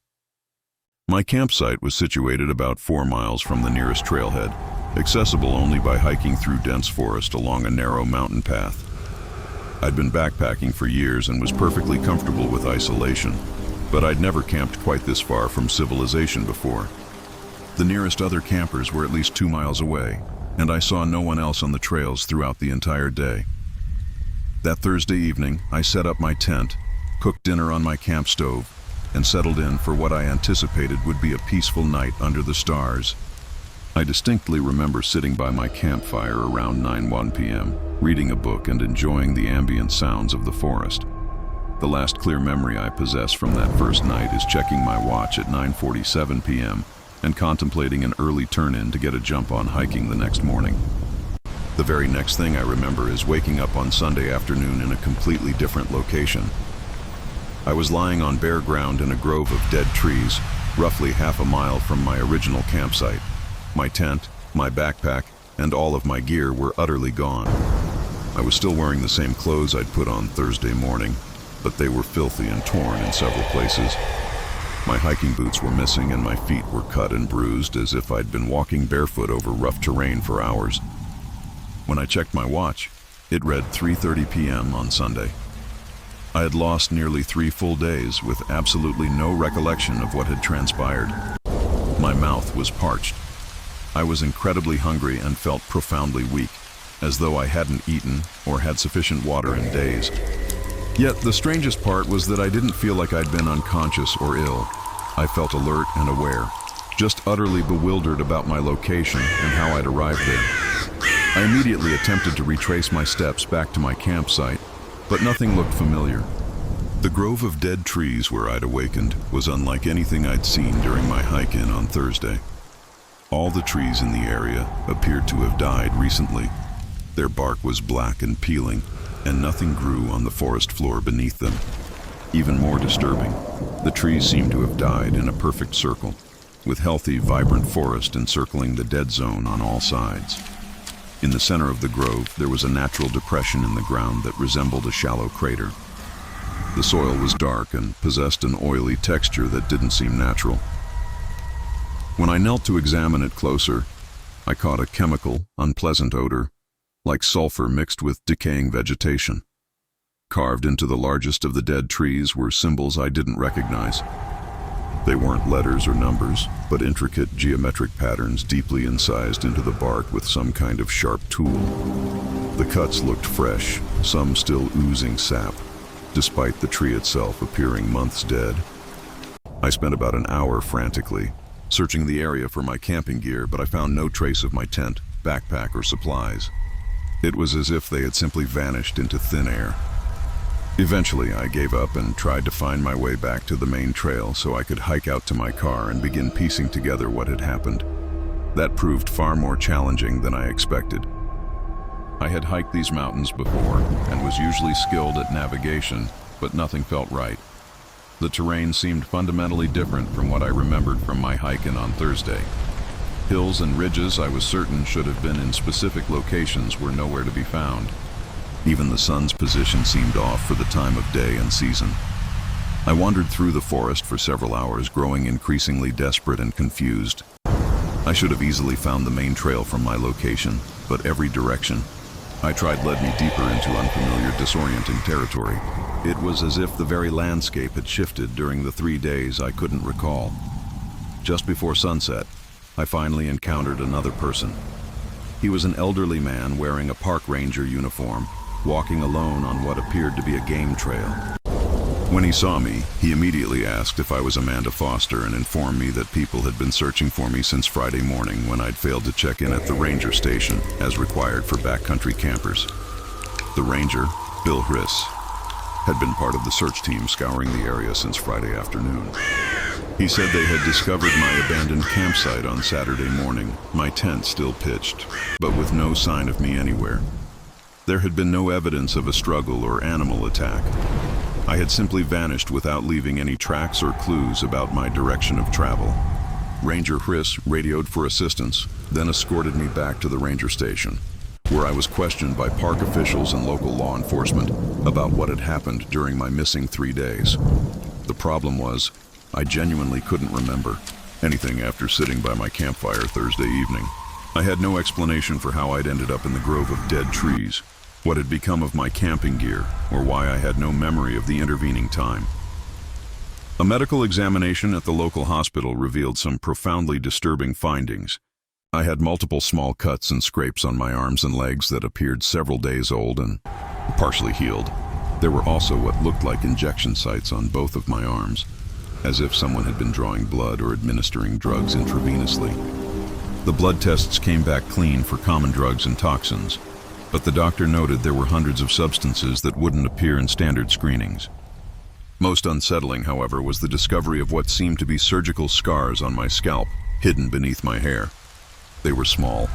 My campsite was situated about 4 miles from the nearest trailhead, accessible only by hiking through dense forest along a narrow mountain path. I'd been backpacking for years and was perfectly comfortable with isolation, but I'd never camped quite this far from civilization before. The nearest other campers were at least 2 miles away, and I saw no one else on the trails throughout the entire day. That Thursday evening, I set up my tent, cooked dinner on my camp stove, and settled in for what I anticipated would be a peaceful night under the stars. I distinctly remember sitting by my campfire around 9:01 p.m., reading a book and enjoying the ambient sounds of the forest. The last clear memory I possess from that first night is checking my watch at 9:47 p.m. and contemplating an early turn-in to get a jump on hiking the next morning. The very next thing I remember is waking up on Sunday afternoon in a completely different location. I was lying on bare ground in a grove of dead trees, roughly half a mile from my original campsite. My tent, my backpack, and all of my gear were utterly gone. I was still wearing the same clothes I'd put on Thursday morning, but they were filthy and torn in several places. My hiking boots were missing and my feet were cut and bruised as if I'd been walking barefoot over rough terrain for hours. When I checked my watch, it read 3:30 p.m. on Sunday. I had lost nearly 3 full days with absolutely no recollection of what had transpired. My mouth was parched. I was incredibly hungry and felt profoundly weak, as though I hadn't eaten or had sufficient water in days. Yet the strangest part was that I didn't feel like I'd been unconscious or ill. I felt alert and aware, just utterly bewildered about my location and how I'd arrived there. I immediately attempted to retrace my steps back to my campsite, but nothing looked familiar. The grove of dead trees where I'd awakened was unlike anything I'd seen during my hike-in on Thursday. All the trees in the area appeared to have died recently. Their bark was black and peeling, and nothing grew on the forest floor beneath them. Even more disturbing, the trees seemed to have died in a perfect circle, with healthy, vibrant forest encircling the dead zone on all sides. In the center of the grove, there was a natural depression in the ground that resembled a shallow crater. The soil was dark and possessed an oily texture that didn't seem natural. When I knelt to examine it closer, I caught a chemical, unpleasant odor, like sulfur mixed with decaying vegetation. Carved into the largest of the dead trees were symbols I didn't recognize. They weren't letters or numbers, but intricate geometric patterns deeply incised into the bark with some kind of sharp tool. The cuts looked fresh, some still oozing sap, despite the tree itself appearing months dead. I spent about an hour frantically, searching the area for my camping gear, but I found no trace of my tent, backpack, or supplies. It was as if they had simply vanished into thin air. Eventually, I gave up and tried to find my way back to the main trail so I could hike out to my car and begin piecing together what had happened. That proved far more challenging than I expected. I had hiked these mountains before and was usually skilled at navigation, but nothing felt right. The terrain seemed fundamentally different from what I remembered from my hike-in on Thursday. Hills and ridges I was certain should have been in specific locations were nowhere to be found. Even the sun's position seemed off for the time of day and season. I wandered through the forest for several hours, growing increasingly desperate and confused. I should have easily found the main trail from my location, but every direction I tried led me deeper into unfamiliar, disorienting territory. It was as if the very landscape had shifted during the 3 days I couldn't recall. Just before sunset, I finally encountered another person. He was an elderly man wearing a park ranger uniform, walking alone on what appeared to be a game trail. When he saw me, he immediately asked if I was Amanda Foster and informed me that people had been searching for me since Friday morning when I'd failed to check in at the ranger station, as required for backcountry campers. The ranger, Bill Hriss, had been part of the search team scouring the area since Friday afternoon. He said they had discovered my abandoned campsite on Saturday morning, my tent still pitched, but with no sign of me anywhere. There had been no evidence of a struggle or animal attack. I had simply vanished without leaving any tracks or clues about my direction of travel. Ranger Hriss radioed for assistance, then escorted me back to the ranger station, where I was questioned by park officials and local law enforcement about what had happened during my missing 3 days. The problem was, I genuinely couldn't remember anything after sitting by my campfire Thursday evening. I had no explanation for how I'd ended up in the grove of dead trees, what had become of my camping gear, or why I had no memory of the intervening time. A medical examination at the local hospital revealed some profoundly disturbing findings. I had multiple small cuts and scrapes on my arms and legs that appeared several days old and partially healed. There were also what looked like injection sites on both of my arms, as if someone had been drawing blood or administering drugs intravenously. The blood tests came back clean for common drugs and toxins, but the doctor noted there were hundreds of substances that wouldn't appear in standard screenings. Most unsettling, however, was the discovery of what seemed to be surgical scars on my scalp, hidden beneath my hair. They were small,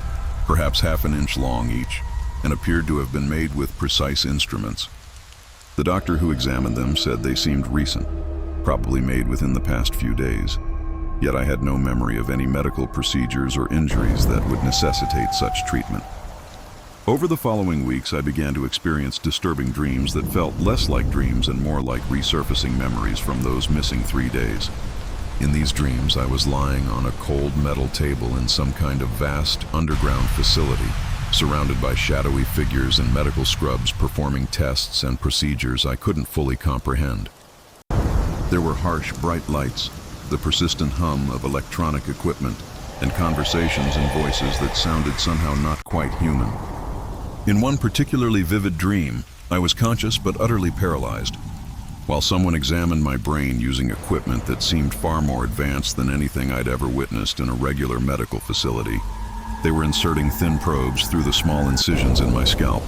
perhaps half an inch long each, and appeared to have been made with precise instruments. The doctor who examined them said they seemed recent, probably made within the past few days. Yet I had no memory of any medical procedures or injuries that would necessitate such treatment. Over the following weeks, I began to experience disturbing dreams that felt less like dreams and more like resurfacing memories from those missing 3 days. In these dreams, I was lying on a cold metal table in some kind of vast underground facility, surrounded by shadowy figures and medical scrubs performing tests and procedures I couldn't fully comprehend. There were harsh, bright lights, the persistent hum of electronic equipment, and conversations and voices that sounded somehow not quite human. In one particularly vivid dream, I was conscious but utterly paralyzed. While someone examined my brain using equipment that seemed far more advanced than anything I'd ever witnessed in a regular medical facility, they were inserting thin probes through the small incisions in my scalp,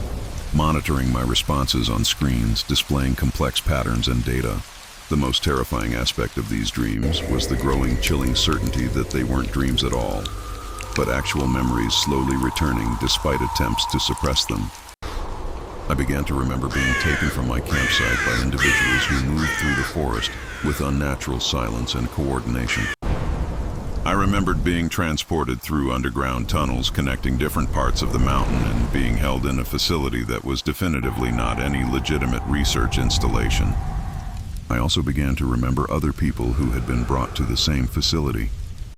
monitoring my responses on screens, displaying complex patterns and data. The most terrifying aspect of these dreams was the growing, chilling certainty that they weren't dreams at all, but actual memories slowly returning despite attempts to suppress them. I began to remember being taken from my campsite by individuals who moved through the forest with unnatural silence and coordination. I remembered being transported through underground tunnels connecting different parts of the mountain and being held in a facility that was definitively not any legitimate research installation. I also began to remember other people who had been brought to the same facility,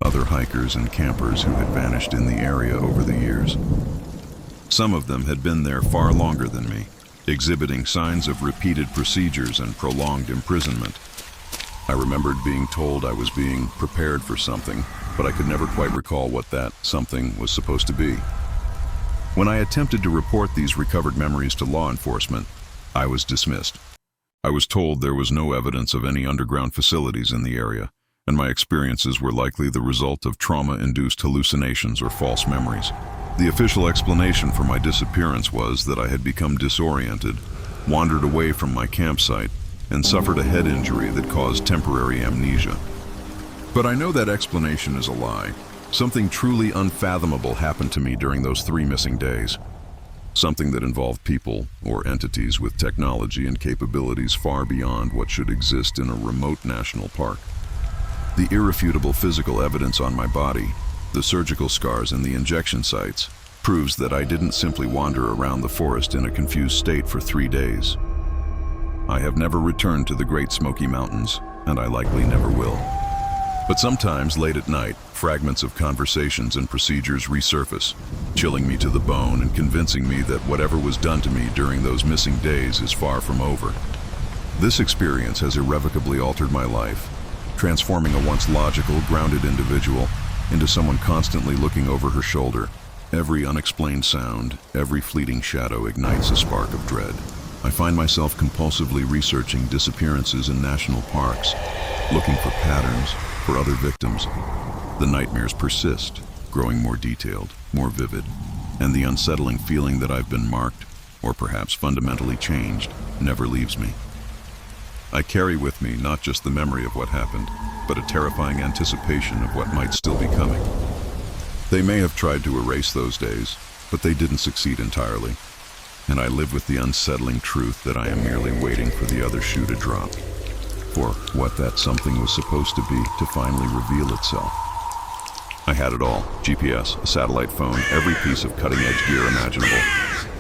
other hikers and campers who had vanished in the area over the years. Some of them had been there far longer than me, exhibiting signs of repeated procedures and prolonged imprisonment. I remembered being told I was being prepared for something, but I could never quite recall what that something was supposed to be. When I attempted to report these recovered memories to law enforcement, I was dismissed. I was told there was no evidence of any underground facilities in the area, and my experiences were likely the result of trauma-induced hallucinations or false memories. The official explanation for my disappearance was that I had become disoriented, wandered away from my campsite, and suffered a head injury that caused temporary amnesia. But I know that explanation is a lie. Something truly unfathomable happened to me during those 3 missing days. Something that involved people or entities with technology and capabilities far beyond what should exist in a remote national park. The irrefutable physical evidence on my body, the surgical scars and the injection sites, proves that I didn't simply wander around the forest in a confused state for 3 days. I have never returned to the Great Smoky Mountains, and I likely never will. But sometimes, late at night, fragments of conversations and procedures resurface, chilling me to the bone and convincing me that whatever was done to me during those missing days is far from over. This experience has irrevocably altered my life, transforming a once logical, grounded individual into someone constantly looking over her shoulder. Every unexplained sound, every fleeting shadow ignites a spark of dread. I find myself compulsively researching disappearances in national parks, looking for patterns, for other victims. The nightmares persist, growing more detailed, more vivid, and the unsettling feeling that I've been marked, or perhaps fundamentally changed, never leaves me. I carry with me not just the memory of what happened, but a terrifying anticipation of what might still be coming. They may have tried to erase those days, but they didn't succeed entirely, and I live with the unsettling truth that I am merely waiting for the other shoe to drop, for what that something was supposed to be to finally reveal itself. I had it all: GPS, a satellite phone, every piece of cutting-edge gear imaginable.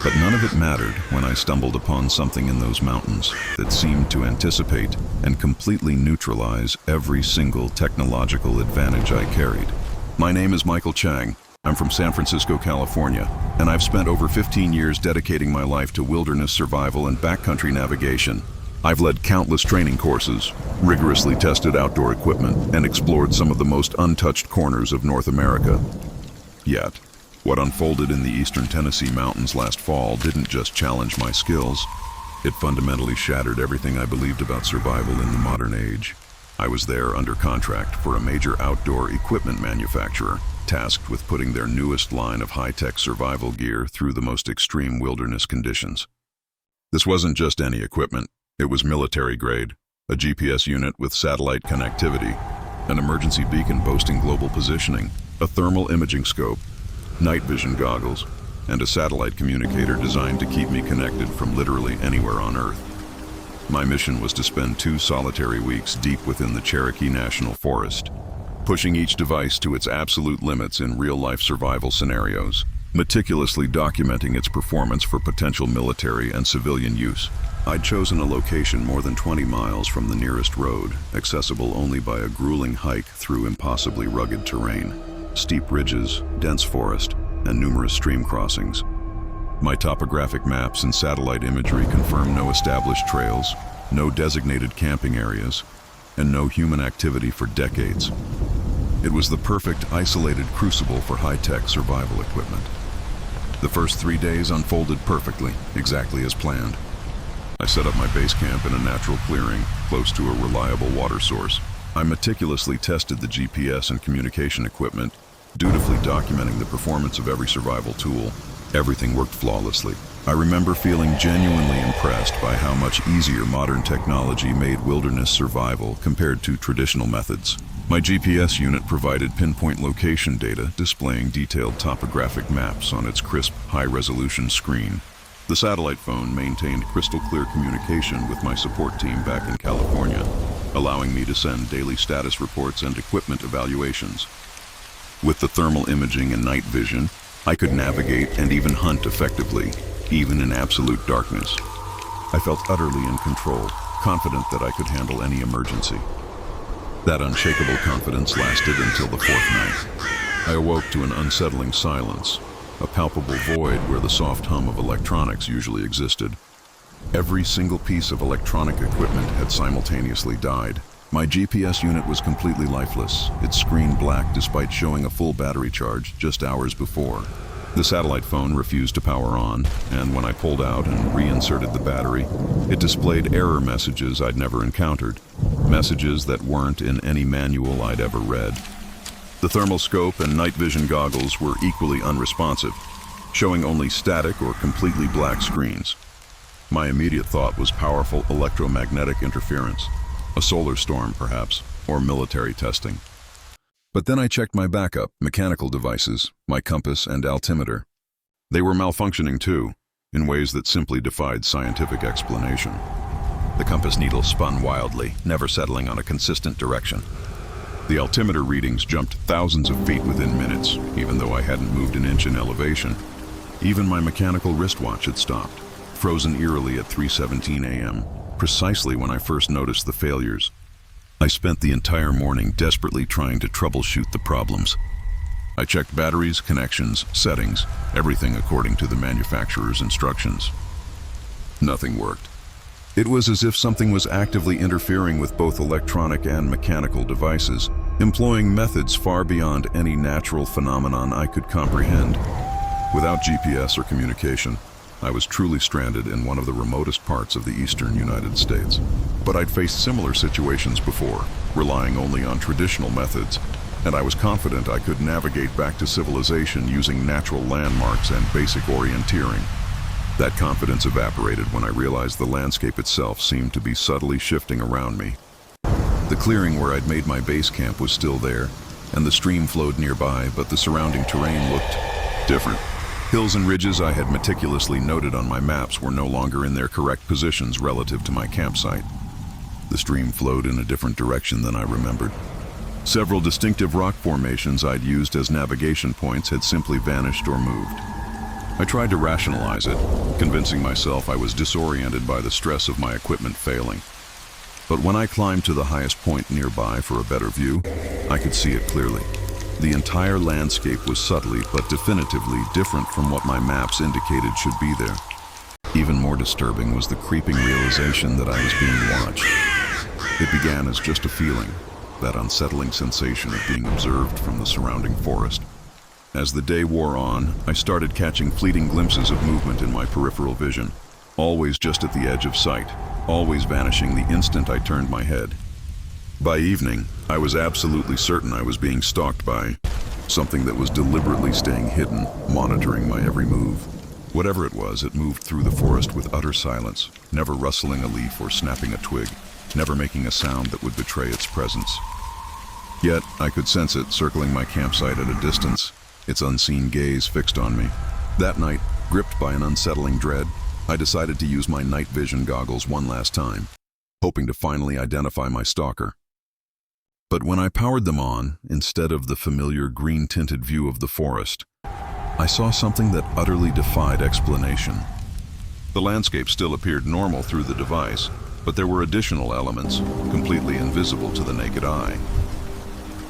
But none of it mattered when I stumbled upon something in those mountains that seemed to anticipate and completely neutralize every single technological advantage I carried. My name is Michael Chang. I'm from San Francisco, California, and I've spent over 15 years dedicating my life to wilderness survival and backcountry navigation. I've led countless training courses, rigorously tested outdoor equipment, and explored some of the most untouched corners of North America. Yet, what unfolded in the eastern Tennessee mountains last fall didn't just challenge my skills, it fundamentally shattered everything I believed about survival in the modern age. I was there under contract for a major outdoor equipment manufacturer, tasked with putting their newest line of high-tech survival gear through the most extreme wilderness conditions. This wasn't just any equipment. It was military-grade, a GPS unit with satellite connectivity, an emergency beacon boasting global positioning, a thermal imaging scope, night vision goggles, and a satellite communicator designed to keep me connected from literally anywhere on Earth. My mission was to spend 2 solitary weeks deep within the Cherokee National Forest, pushing each device to its absolute limits in real-life survival scenarios, meticulously documenting its performance for potential military and civilian use. I'd chosen a location more than 20 miles from the nearest road, accessible only by a grueling hike through impossibly rugged terrain, steep ridges, dense forest, and numerous stream crossings. My topographic maps and satellite imagery confirm no established trails, no designated camping areas, and no human activity for decades. It was the perfect isolated crucible for high-tech survival equipment. The first 3 days unfolded perfectly, exactly as planned. I set up my base camp in a natural clearing, close to a reliable water source. I meticulously tested the GPS and communication equipment, dutifully documenting the performance of every survival tool. Everything worked flawlessly. I remember feeling genuinely impressed by how much easier modern technology made wilderness survival compared to traditional methods. My GPS unit provided pinpoint location data, displaying detailed topographic maps on its crisp, high-resolution screen. The satellite phone maintained crystal-clear communication with my support team back in California, allowing me to send daily status reports and equipment evaluations. With the thermal imaging and night vision, I could navigate and even hunt effectively, even in absolute darkness. I felt utterly in control, confident that I could handle any emergency. That unshakable confidence lasted until the 4th night. I awoke to an unsettling silence, a palpable void where the soft hum of electronics usually existed. Every single piece of electronic equipment had simultaneously died. My GPS unit was completely lifeless, its screen black despite showing a full battery charge just hours before. The satellite phone refused to power on, and when I pulled out and reinserted the battery, it displayed error messages I'd never encountered, messages that weren't in any manual I'd ever read. The thermal scope and night vision goggles were equally unresponsive, showing only static or completely black screens. My immediate thought was powerful electromagnetic interference, a solar storm perhaps, or military testing. But then I checked my backup mechanical devices, my compass and altimeter. They were malfunctioning too, in ways that simply defied scientific explanation. The compass needle spun wildly, never settling on a consistent direction. The altimeter readings jumped thousands of feet within minutes, even though I hadn't moved an inch in elevation. Even my mechanical wristwatch had stopped, frozen eerily at 3:17 a.m., precisely when I first noticed the failures. I spent the entire morning desperately trying to troubleshoot the problems. I checked batteries, connections, settings, everything according to the manufacturer's instructions. Nothing worked. It was as if something was actively interfering with both electronic and mechanical devices, employing methods far beyond any natural phenomenon I could comprehend. Without GPS or communication, I was truly stranded in one of the remotest parts of the eastern United States. But I'd faced similar situations before, relying only on traditional methods, and I was confident I could navigate back to civilization using natural landmarks and basic orienteering. That confidence evaporated when I realized the landscape itself seemed to be subtly shifting around me. The clearing where I'd made my base camp was still there, and the stream flowed nearby, but the surrounding terrain looked different. Hills and ridges I had meticulously noted on my maps were no longer in their correct positions relative to my campsite. The stream flowed in a different direction than I remembered. Several distinctive rock formations I'd used as navigation points had simply vanished or moved. I tried to rationalize it, convincing myself I was disoriented by the stress of my equipment failing. But when I climbed to the highest point nearby for a better view, I could see it clearly. The entire landscape was subtly but definitively different from what my maps indicated should be there. Even more disturbing was the creeping realization that I was being watched. It began as just a feeling, that unsettling sensation of being observed from the surrounding forest. As the day wore on, I started catching fleeting glimpses of movement in my peripheral vision, always just at the edge of sight, always vanishing the instant I turned my head. By evening, I was absolutely certain I was being stalked by something that was deliberately staying hidden, monitoring my every move. Whatever it was, it moved through the forest with utter silence, never rustling a leaf or snapping a twig, never making a sound that would betray its presence. Yet, I could sense it circling my campsite at a distance, its unseen gaze fixed on me. That night, gripped by an unsettling dread, I decided to use my night vision goggles one last time, hoping to finally identify my stalker. But when I powered them on, instead of the familiar green-tinted view of the forest, I saw something that utterly defied explanation. The landscape still appeared normal through the device, but there were additional elements, completely invisible to the naked eye.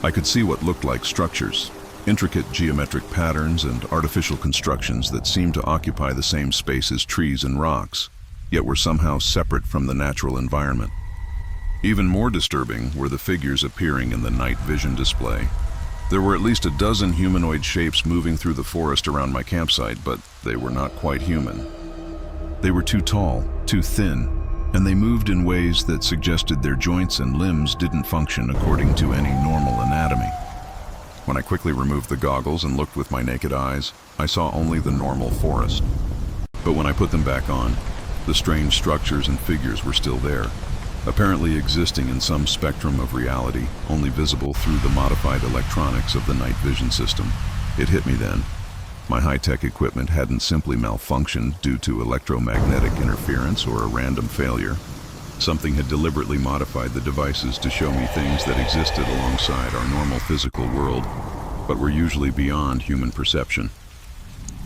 I could see what looked like structures, intricate geometric patterns and artificial constructions that seemed to occupy the same space as trees and rocks, yet were somehow separate from the natural environment. Even more disturbing were the figures appearing in the night vision display. There were at least a dozen humanoid shapes moving through the forest around my campsite, but they were not quite human. They were too tall, too thin, and they moved in ways that suggested their joints and limbs didn't function according to any normal anatomy. When I quickly removed the goggles and looked with my naked eyes, I saw only the normal forest. But when I put them back on, the strange structures and figures were still there, apparently existing in some spectrum of reality, only visible through the modified electronics of the night vision system. It hit me then. My high-tech equipment hadn't simply malfunctioned due to electromagnetic interference or a random failure. Something had deliberately modified the devices to show me things that existed alongside our normal physical world, but were usually beyond human perception.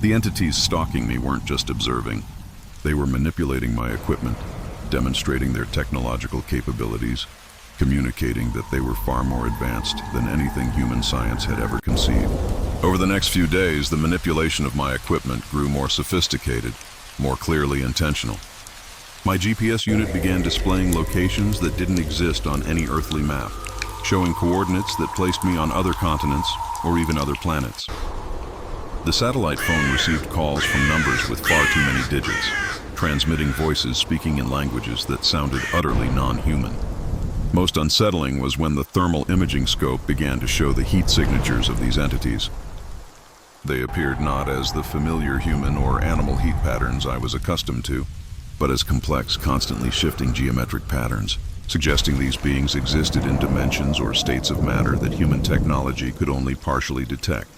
The entities stalking me weren't just observing. They were manipulating my equipment, demonstrating their technological capabilities, communicating that they were far more advanced than anything human science had ever conceived. Over the next few days, the manipulation of my equipment grew more sophisticated, more clearly intentional. My GPS unit began displaying locations that didn't exist on any earthly map, showing coordinates that placed me on other continents or even other planets. The satellite phone received calls from numbers with far too many digits, transmitting voices speaking in languages that sounded utterly non-human. Most unsettling was when the thermal imaging scope began to show the heat signatures of these entities. They appeared not as the familiar human or animal heat patterns I was accustomed to, but as complex, constantly shifting geometric patterns, suggesting these beings existed in dimensions or states of matter that human technology could only partially detect.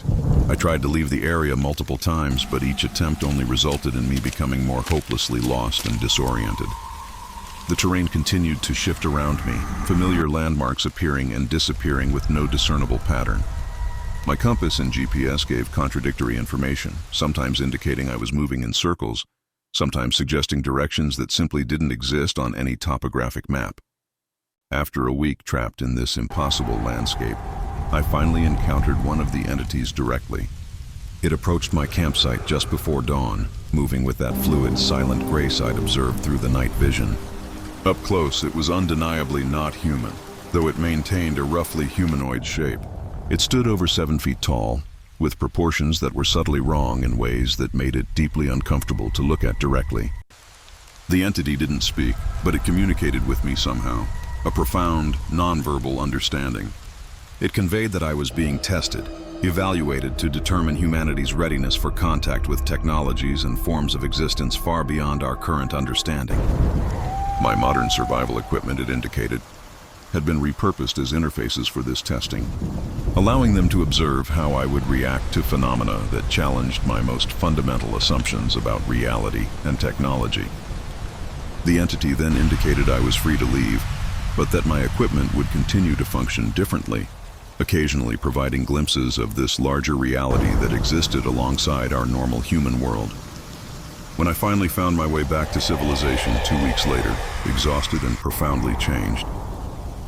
I tried to leave the area multiple times, but each attempt only resulted in me becoming more hopelessly lost and disoriented. The terrain continued to shift around me, familiar landmarks appearing and disappearing with no discernible pattern. My compass and GPS gave contradictory information, sometimes indicating I was moving in circles, sometimes suggesting directions that simply didn't exist on any topographic map. After a week trapped in this impossible landscape, I finally encountered one of the entities directly. It approached my campsite just before dawn, moving with that fluid, silent grace I'd observed through the night vision. Up close, it was undeniably not human, though it maintained a roughly humanoid shape. It stood over 7 feet tall, with proportions that were subtly wrong in ways that made it deeply uncomfortable to look at directly. The entity didn't speak, but it communicated with me somehow, a profound, nonverbal understanding. It conveyed that I was being tested, evaluated to determine humanity's readiness for contact with technologies and forms of existence far beyond our current understanding. My modern survival equipment, it indicated, had been repurposed as interfaces for this testing, allowing them to observe how I would react to phenomena that challenged my most fundamental assumptions about reality and technology. The entity then indicated I was free to leave, but that my equipment would continue to function differently, occasionally providing glimpses of this larger reality that existed alongside our normal human world. When I finally found my way back to civilization 2 weeks later, exhausted and profoundly changed,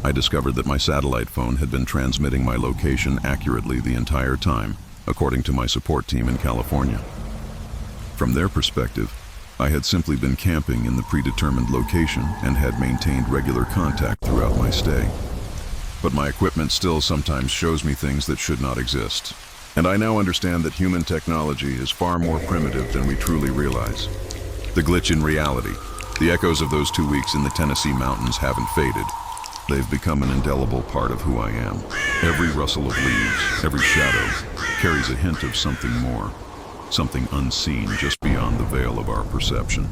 I discovered that my satellite phone had been transmitting my location accurately the entire time, according to my support team in California. From their perspective, I had simply been camping in the predetermined location and had maintained regular contact throughout my stay. But my equipment still sometimes shows me things that should not exist. And I now understand that human technology is far more primitive than we truly realize. The glitch in reality, the echoes of those 2 weeks in the Tennessee mountains haven't faded. They've become an indelible part of who I am. Every rustle of leaves, every shadow, carries a hint of something more. Something unseen just beyond the veil of our perception.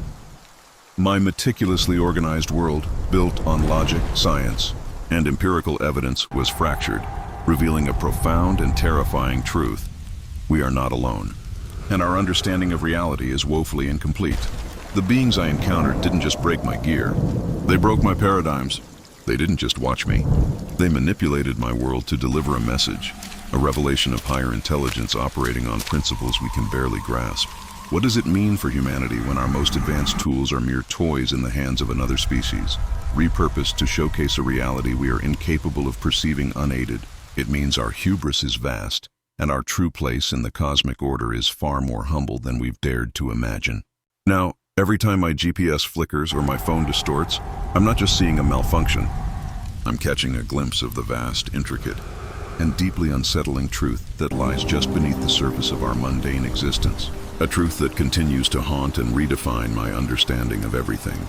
My meticulously organized world, built on logic, science, and empirical evidence, was fractured, revealing a profound and terrifying truth. We are not alone, and our understanding of reality is woefully incomplete. The beings I encountered didn't just break my gear. They broke my paradigms. They didn't just watch me. They manipulated my world to deliver a message. A revelation of higher intelligence operating on principles we can barely grasp. What does it mean for humanity when our most advanced tools are mere toys in the hands of another species, repurposed to showcase a reality we are incapable of perceiving unaided? It means our hubris is vast, and our true place in the cosmic order is far more humble than we've dared to imagine. Now, every time my GPS flickers or my phone distorts, I'm not just seeing a malfunction. I'm catching a glimpse of the vast, intricate, and deeply unsettling truth that lies just beneath the surface of our mundane existence. A truth that continues to haunt and redefine my understanding of everything.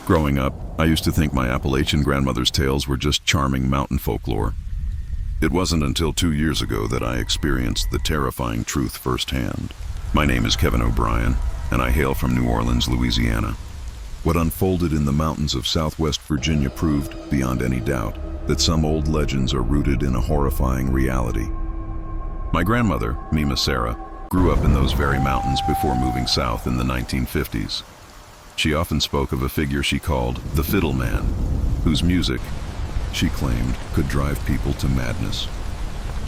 Growing up, I used to think my Appalachian grandmother's tales were just charming mountain folklore. It wasn't until 2 years ago that I experienced the terrifying truth firsthand. My name is Kevin O'Brien, and I hail from New Orleans, Louisiana. What unfolded in the mountains of Southwest Virginia proved, beyond any doubt, that some old legends are rooted in a horrifying reality. My grandmother, Mima Sarah, grew up in those very mountains before moving south in the 1950s. She often spoke of a figure she called the Fiddle Man, whose music, she claimed, could drive people to madness.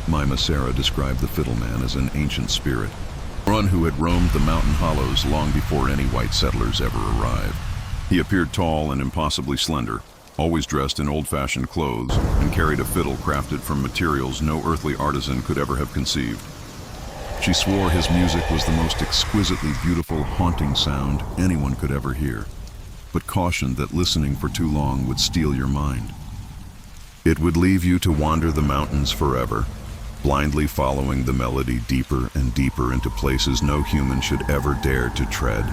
Mima Sarah described the Fiddle Man as an ancient spirit, one who had roamed the mountain hollows long before any white settlers ever arrived. He appeared tall and impossibly slender, always dressed in old-fashioned clothes, and carried a fiddle crafted from materials no earthly artisan could ever have conceived. She swore his music was the most exquisitely beautiful, haunting sound anyone could ever hear, but cautioned that listening for too long would steal your mind. It would leave you to wander the mountains forever, blindly following the melody deeper and deeper into places no human should ever dare to tread.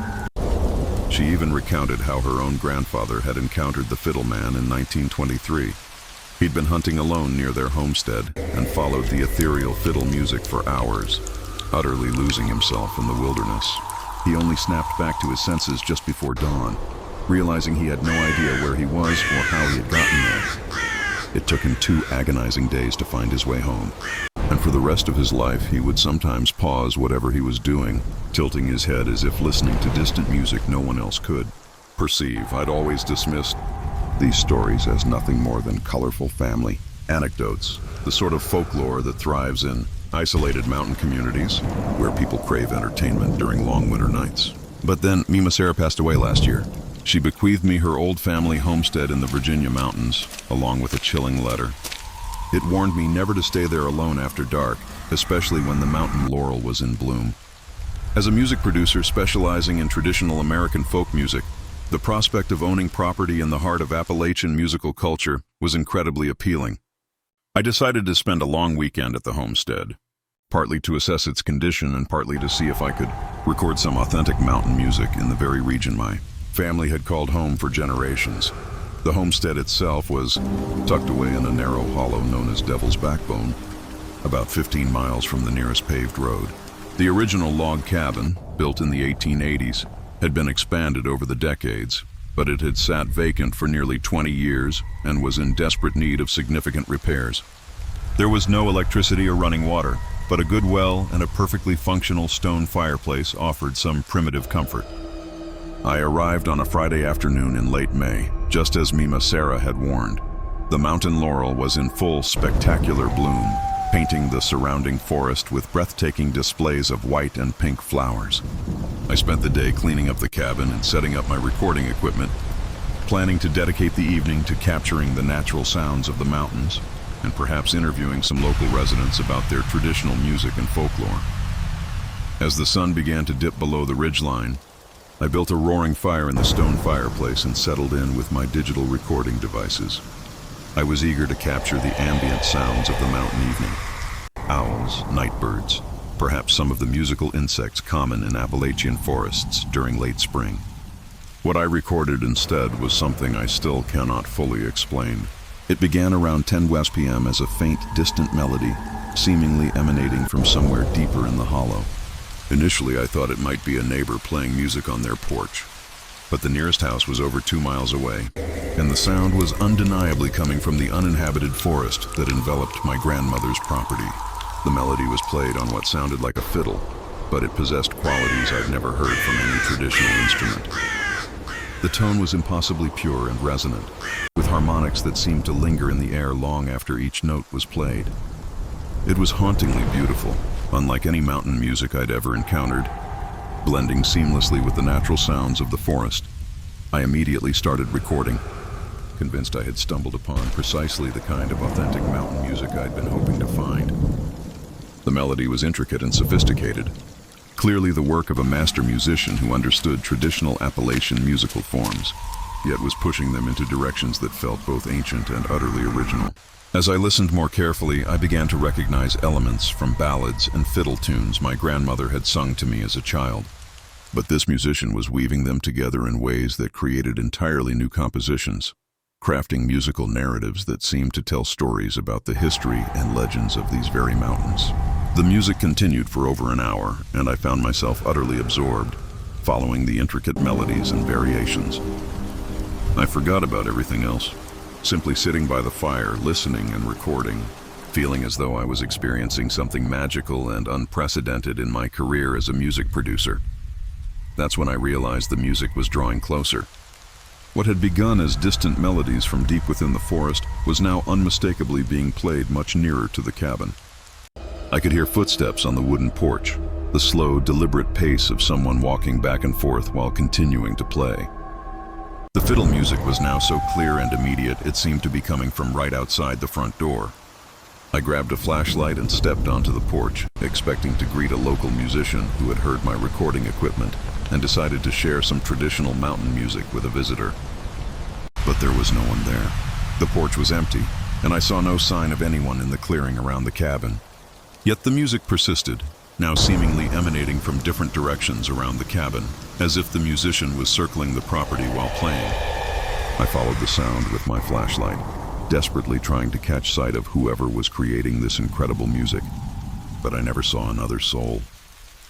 She even recounted how her own grandfather had encountered the Fiddle Man in 1923. He'd been hunting alone near their homestead and followed the ethereal fiddle music for hours, utterly losing himself in the wilderness. He only snapped back to his senses just before dawn, realizing he had no idea where he was or how he had gotten there. It took him 2 agonizing days to find his way home. And for the rest of his life, he would sometimes pause whatever he was doing, tilting his head as if listening to distant music no one else could perceive. I'd always dismissed these stories as nothing more than colorful family anecdotes, the sort of folklore that thrives in isolated mountain communities where people crave entertainment during long winter nights. But then Mima Sarah passed away last year. She bequeathed me her old family homestead in the Virginia mountains, along with a chilling letter. It warned me never to stay there alone after dark, especially when the mountain laurel was in bloom. As a music producer specializing in traditional American folk music, the prospect of owning property in the heart of Appalachian musical culture was incredibly appealing. I decided to spend a long weekend at the homestead, partly to assess its condition and partly to see if I could record some authentic mountain music in the very region my family had called home for generations. The homestead itself was tucked away in a narrow hollow known as Devil's Backbone, about 15 miles from the nearest paved road. The original log cabin, built in the 1880s, had been expanded over the decades, but it had sat vacant for nearly 20 years and was in desperate need of significant repairs. There was no electricity or running water, but a good well and a perfectly functional stone fireplace offered some primitive comfort. I arrived on a Friday afternoon in late May, just as Mima Sarah had warned. The mountain laurel was in full spectacular bloom, painting the surrounding forest with breathtaking displays of white and pink flowers. I spent the day cleaning up the cabin and setting up my recording equipment, planning to dedicate the evening to capturing the natural sounds of the mountains and perhaps interviewing some local residents about their traditional music and folklore. As the sun began to dip below the ridgeline, I built a roaring fire in the stone fireplace and settled in with my digital recording devices. I was eager to capture the ambient sounds of the mountain evening. Owls, nightbirds, perhaps some of the musical insects common in Appalachian forests during late spring. What I recorded instead was something I still cannot fully explain. It began around 10 West p.m. as a faint, distant melody, seemingly emanating from somewhere deeper in the hollow. Initially, I thought it might be a neighbor playing music on their porch, but the nearest house was over 2 miles away, and the sound was undeniably coming from the uninhabited forest that enveloped my grandmother's property. The melody was played on what sounded like a fiddle, but it possessed qualities I'd never heard from any traditional instrument. The tone was impossibly pure and resonant, with harmonics that seemed to linger in the air long after each note was played. It was hauntingly beautiful, unlike any mountain music I'd ever encountered, blending seamlessly with the natural sounds of the forest. I immediately started recording, convinced I had stumbled upon precisely the kind of authentic mountain music I'd been hoping to find. The melody was intricate and sophisticated, clearly the work of a master musician who understood traditional Appalachian musical forms, yet was pushing them into directions that felt both ancient and utterly original. As I listened more carefully, I began to recognize elements from ballads and fiddle tunes my grandmother had sung to me as a child. But this musician was weaving them together in ways that created entirely new compositions, crafting musical narratives that seemed to tell stories about the history and legends of these very mountains. The music continued for over an hour, and I found myself utterly absorbed, following the intricate melodies and variations. I forgot about everything else, simply sitting by the fire, listening and recording, feeling as though I was experiencing something magical and unprecedented in my career as a music producer. That's when I realized the music was drawing closer. What had begun as distant melodies from deep within the forest was now unmistakably being played much nearer to the cabin. I could hear footsteps on the wooden porch, the slow, deliberate pace of someone walking back and forth while continuing to play. The fiddle music was now so clear and immediate it seemed to be coming from right outside the front door. I grabbed a flashlight and stepped onto the porch, expecting to greet a local musician who had heard my recording equipment and decided to share some traditional mountain music with a visitor. But there was no one there. The porch was empty, and I saw no sign of anyone in the clearing around the cabin. Yet the music persisted, now seemingly emanating from different directions around the cabin, as if the musician was circling the property while playing. I followed the sound with my flashlight, desperately trying to catch sight of whoever was creating this incredible music. But I never saw another soul.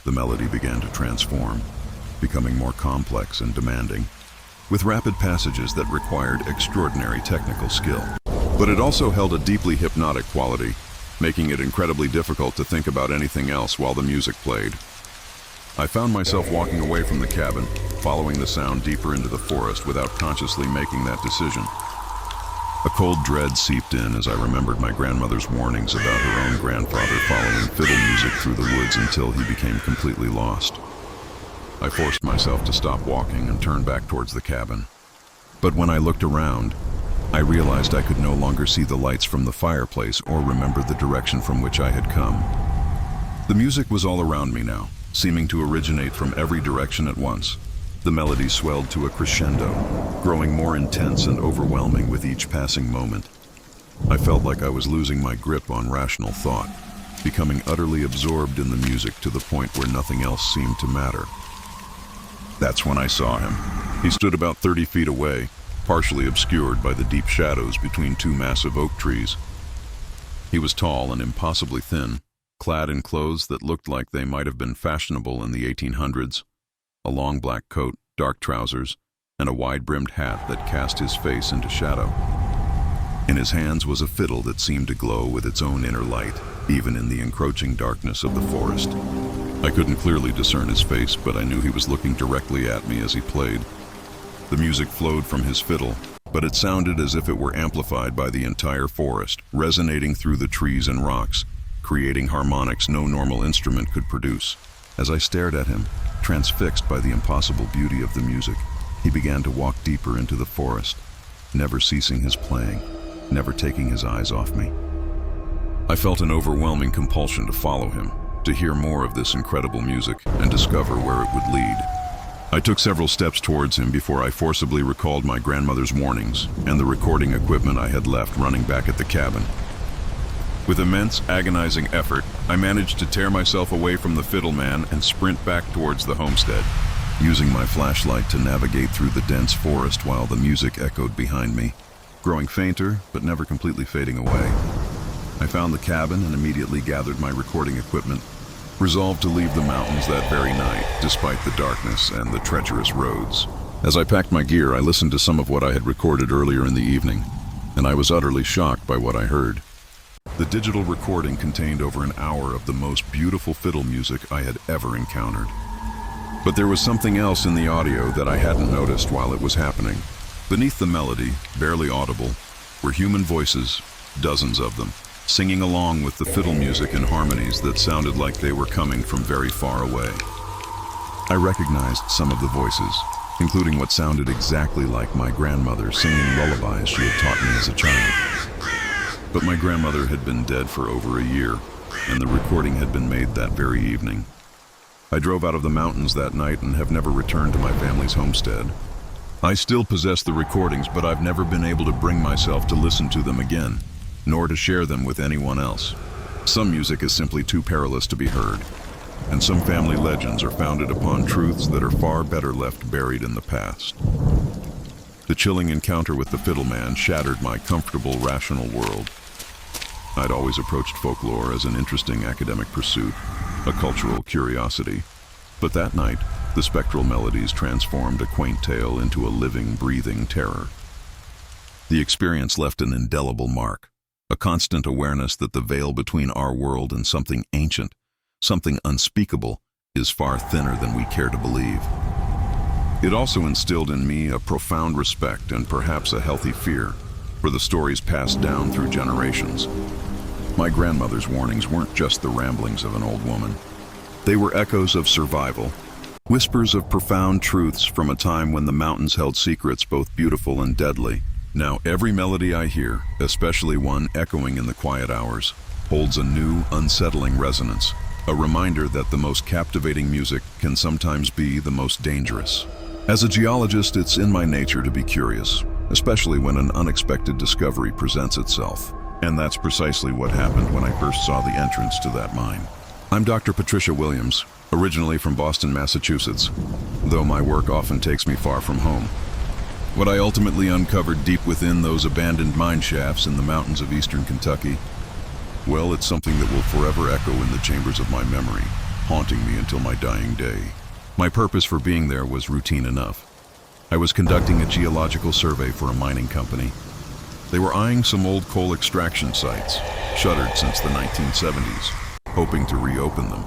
The melody began to transform, becoming more complex and demanding. with rapid passages that required extraordinary technical skill. But it also held a deeply hypnotic quality, making it incredibly difficult to think about anything else while the music played. I found myself walking away from the cabin, following the sound deeper into the forest without consciously making that decision. A cold dread seeped in as I remembered my grandmother's warnings about her own grandfather following fiddle music through the woods until he became completely lost. I forced myself to stop walking and turn back towards the cabin. But when I looked around, I realized I could no longer see the lights from the fireplace or remember the direction from which I had come. The music was all around me now, seeming to originate from every direction at once. The melody swelled to a crescendo, growing more intense and overwhelming with each passing moment. I felt like I was losing my grip on rational thought, becoming utterly absorbed in the music to the point where nothing else seemed to matter. That's when I saw him. He stood about 30 feet away, partially obscured by the deep shadows between two massive oak trees. He was tall and impossibly thin, clad in clothes that looked like they might have been fashionable in the 1800s. A long black coat, dark trousers, and a wide-brimmed hat that cast his face into shadow. In his hands was a fiddle that seemed to glow with its own inner light, even in the encroaching darkness of the forest. I couldn't clearly discern his face, but I knew he was looking directly at me as he played. The music flowed from his fiddle, but it sounded as if it were amplified by the entire forest, resonating through the trees and rocks, creating harmonics no normal instrument could produce. As I stared at him, transfixed by the impossible beauty of the music, he began to walk deeper into the forest, never ceasing his playing, never taking his eyes off me. I felt an overwhelming compulsion to follow him, to hear more of this incredible music and discover where it would lead. I took several steps towards him before I forcibly recalled my grandmother's warnings and the recording equipment I had left running back at the cabin. With immense, agonizing effort, I managed to tear myself away from the fiddle man and sprint back towards the homestead, using my flashlight to navigate through the dense forest while the music echoed behind me, growing fainter but never completely fading away. I found the cabin and immediately gathered my recording equipment, resolved to leave the mountains that very night, despite the darkness and the treacherous roads. As I packed my gear, I listened to some of what I had recorded earlier in the evening, and I was utterly shocked by what I heard. The digital recording contained over an hour of the most beautiful fiddle music I had ever encountered. But there was something else in the audio that I hadn't noticed while it was happening. Beneath the melody, barely audible, were human voices, dozens of them, singing along with the fiddle music in harmonies that sounded like they were coming from very far away. I recognized some of the voices, including what sounded exactly like my grandmother singing lullabies she had taught me as a child. But my grandmother had been dead for over a year, and the recording had been made that very evening. I drove out of the mountains that night and have never returned to my family's homestead. I still possess the recordings, but I've never been able to bring myself to listen to them again, nor to share them with anyone else. Some music is simply too perilous to be heard, and some family legends are founded upon truths that are far better left buried in the past. The chilling encounter with the fiddle man shattered my comfortable, rational world. I'd always approached folklore as an interesting academic pursuit, a cultural curiosity. But that night, the spectral melodies transformed a quaint tale into a living, breathing terror. The experience left an indelible mark, a constant awareness that the veil between our world and something ancient, something unspeakable, is far thinner than we care to believe. It also instilled in me a profound respect and perhaps a healthy fear for the stories passed down through generations. My grandmother's warnings weren't just the ramblings of an old woman. They were echoes of survival, whispers of profound truths from a time when the mountains held secrets both beautiful and deadly. Now every melody I hear, especially one echoing in the quiet hours, holds a new, unsettling resonance, a reminder that the most captivating music can sometimes be the most dangerous. As a geologist, it's in my nature to be curious, especially when an unexpected discovery presents itself. And that's precisely what happened when I first saw the entrance to that mine. I'm Dr. Patricia Williams, originally from Boston, Massachusetts, though my work often takes me far from home. What I ultimately uncovered deep within those abandoned mine shafts in the mountains of eastern Kentucky, well, it's something that will forever echo in the chambers of my memory, haunting me until my dying day. My purpose for being there was routine enough. I was conducting a geological survey for a mining company. They were eyeing some old coal extraction sites, shuttered since the 1970s, hoping to reopen them.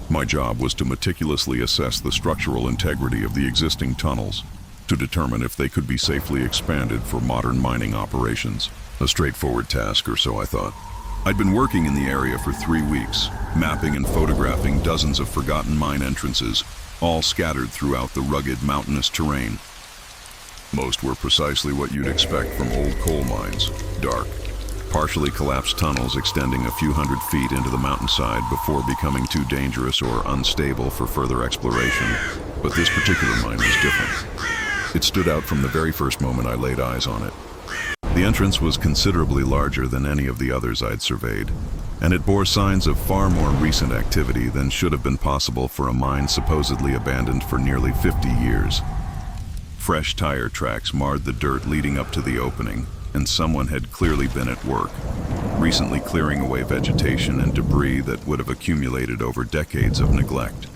My job was to meticulously assess the structural integrity of the existing tunnels to determine if they could be safely expanded for modern mining operations. A straightforward task, or so I thought. I'd been working in the area for 3 weeks, mapping and photographing dozens of forgotten mine entrances, all scattered throughout the rugged mountainous terrain. Most were precisely what you'd expect from old coal mines: dark, partially collapsed tunnels extending a few hundred feet into the mountainside before becoming too dangerous or unstable for further exploration. But this particular mine was different. It stood out from the very first moment I laid eyes on it. The entrance was considerably larger than any of the others I'd surveyed, and it bore signs of far more recent activity than should have been possible for a mine supposedly abandoned for nearly 50 years. Fresh tire tracks marred the dirt leading up to the opening, and someone had clearly been at work, recently clearing away vegetation and debris that would have accumulated over decades of neglect.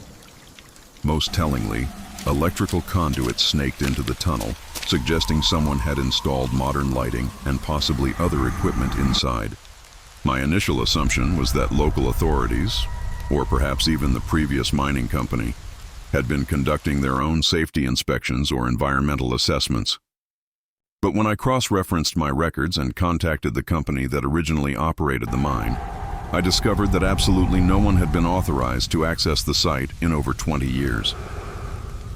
Most tellingly, electrical conduits snaked into the tunnel, suggesting someone had installed modern lighting and possibly other equipment inside. My initial assumption was that local authorities, or perhaps even the previous mining company, had been conducting their own safety inspections or environmental assessments. But when I cross-referenced my records and contacted the company that originally operated the mine, I discovered that absolutely no one had been authorized to access the site in over 20 years.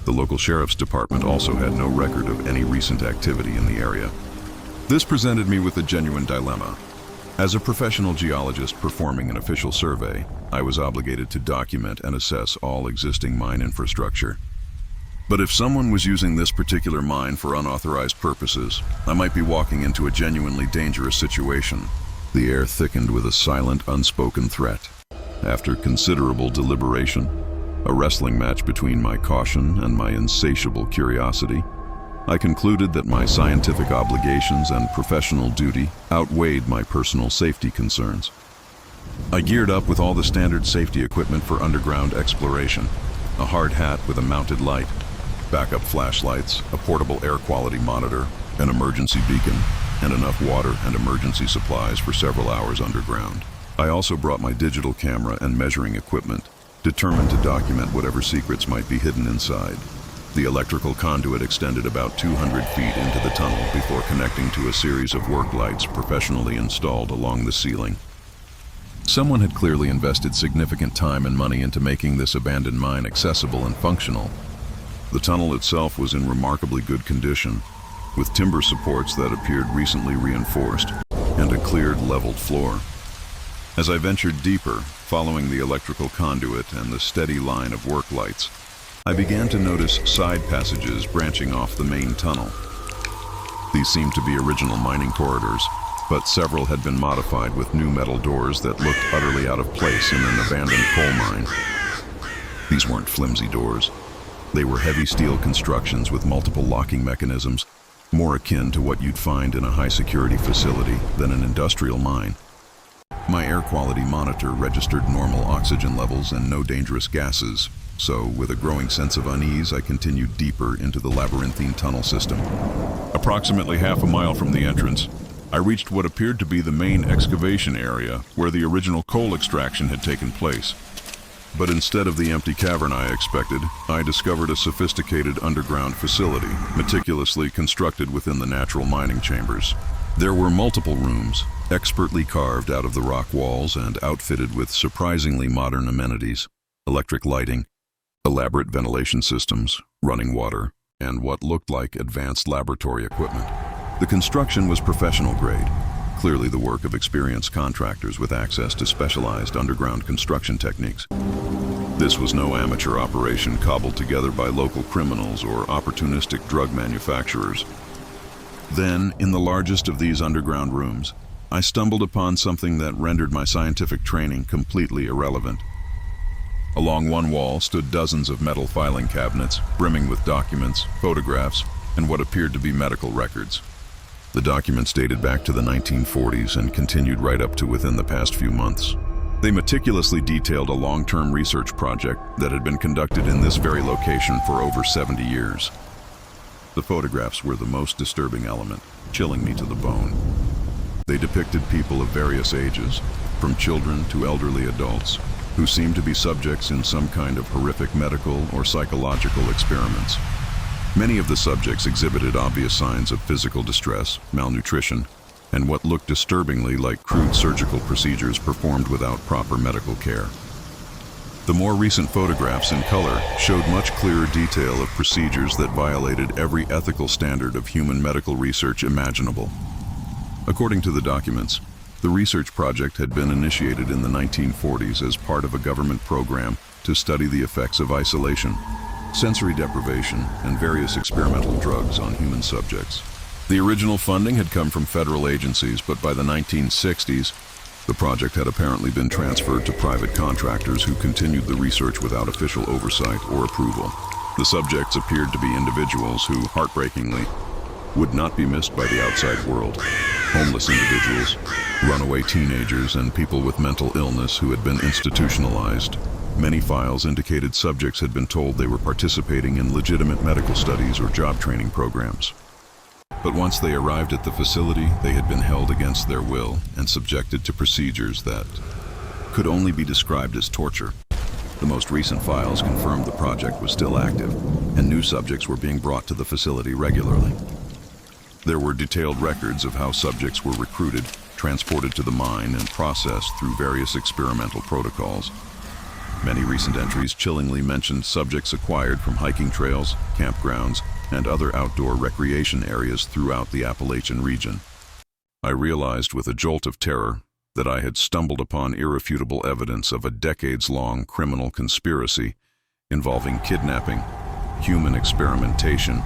The local sheriff's department also had no record of any recent activity in the area. This presented me with a genuine dilemma. As a professional geologist performing an official survey, I was obligated to document and assess all existing mine infrastructure. But if someone was using this particular mine for unauthorized purposes, I might be walking into a genuinely dangerous situation. The air thickened with a silent, unspoken threat. After considerable deliberation, a wrestling match between my caution and my insatiable curiosity, I concluded that my scientific obligations and professional duty outweighed my personal safety concerns. I geared up with all the standard safety equipment for underground exploration: a hard hat with a mounted light, backup flashlights, a portable air quality monitor, an emergency beacon, and enough water and emergency supplies for several hours underground. I also brought my digital camera and measuring equipment, determined to document whatever secrets might be hidden inside. The electrical conduit extended about 200 feet into the tunnel before connecting to a series of work lights professionally installed along the ceiling. Someone had clearly invested significant time and money into making this abandoned mine accessible and functional. The tunnel itself was in remarkably good condition, with timber supports that appeared recently reinforced and a cleared, leveled floor. As I ventured deeper, following the electrical conduit and the steady line of work lights, I began to notice side passages branching off the main tunnel. These seemed to be original mining corridors, but several had been modified with new metal doors that looked utterly out of place in an abandoned coal mine. These weren't flimsy doors. They were heavy steel constructions with multiple locking mechanisms, more akin to what you'd find in a high-security facility than an industrial mine. My air quality monitor registered normal oxygen levels and no dangerous gases, so with a growing sense of unease, I continued deeper into the labyrinthine tunnel system. Approximately half a mile from the entrance, I reached what appeared to be the main excavation area where the original coal extraction had taken place. But instead of the empty cavern I expected, I discovered a sophisticated underground facility, meticulously constructed within the natural mining chambers. There were multiple rooms, expertly carved out of the rock walls and outfitted with surprisingly modern amenities: electric lighting, elaborate ventilation systems, running water, and what looked like advanced laboratory equipment. The construction was professional grade, clearly the work of experienced contractors with access to specialized underground construction techniques. This was no amateur operation cobbled together by local criminals or opportunistic drug manufacturers. Then, in the largest of these underground rooms, I stumbled upon something that rendered my scientific training completely irrelevant. Along one wall stood dozens of metal filing cabinets, brimming with documents, photographs, and what appeared to be medical records. The documents dated back to the 1940s and continued right up to within the past few months. They meticulously detailed a long-term research project that had been conducted in this very location for over 70 years. The photographs were the most disturbing element, chilling me to the bone. They depicted people of various ages, from children to elderly adults, who seemed to be subjects in some kind of horrific medical or psychological experiments. Many of the subjects exhibited obvious signs of physical distress, malnutrition, and what looked disturbingly like crude surgical procedures performed without proper medical care. The more recent photographs in color showed much clearer detail of procedures that violated every ethical standard of human medical research imaginable. According to the documents, the research project had been initiated in the 1940s as part of a government program to study the effects of isolation, sensory deprivation, and various experimental drugs on human subjects. The original funding had come from federal agencies, but by the 1960s, the project had apparently been transferred to private contractors who continued the research without official oversight or approval. The subjects appeared to be individuals who, heartbreakingly, would not be missed by the outside world. Homeless individuals, runaway teenagers, and people with mental illness who had been institutionalized. Many files indicated subjects had been told they were participating in legitimate medical studies or job training programs. But once they arrived at the facility, they had been held against their will and subjected to procedures that could only be described as torture. The most recent files confirmed the project was still active, and new subjects were being brought to the facility regularly. There were detailed records of how subjects were recruited, transported to the mine, and processed through various experimental protocols. Many recent entries chillingly mentioned subjects acquired from hiking trails, campgrounds, and other outdoor recreation areas throughout the Appalachian region. I realized with a jolt of terror that I had stumbled upon irrefutable evidence of a decades-long criminal conspiracy involving kidnapping, human experimentation,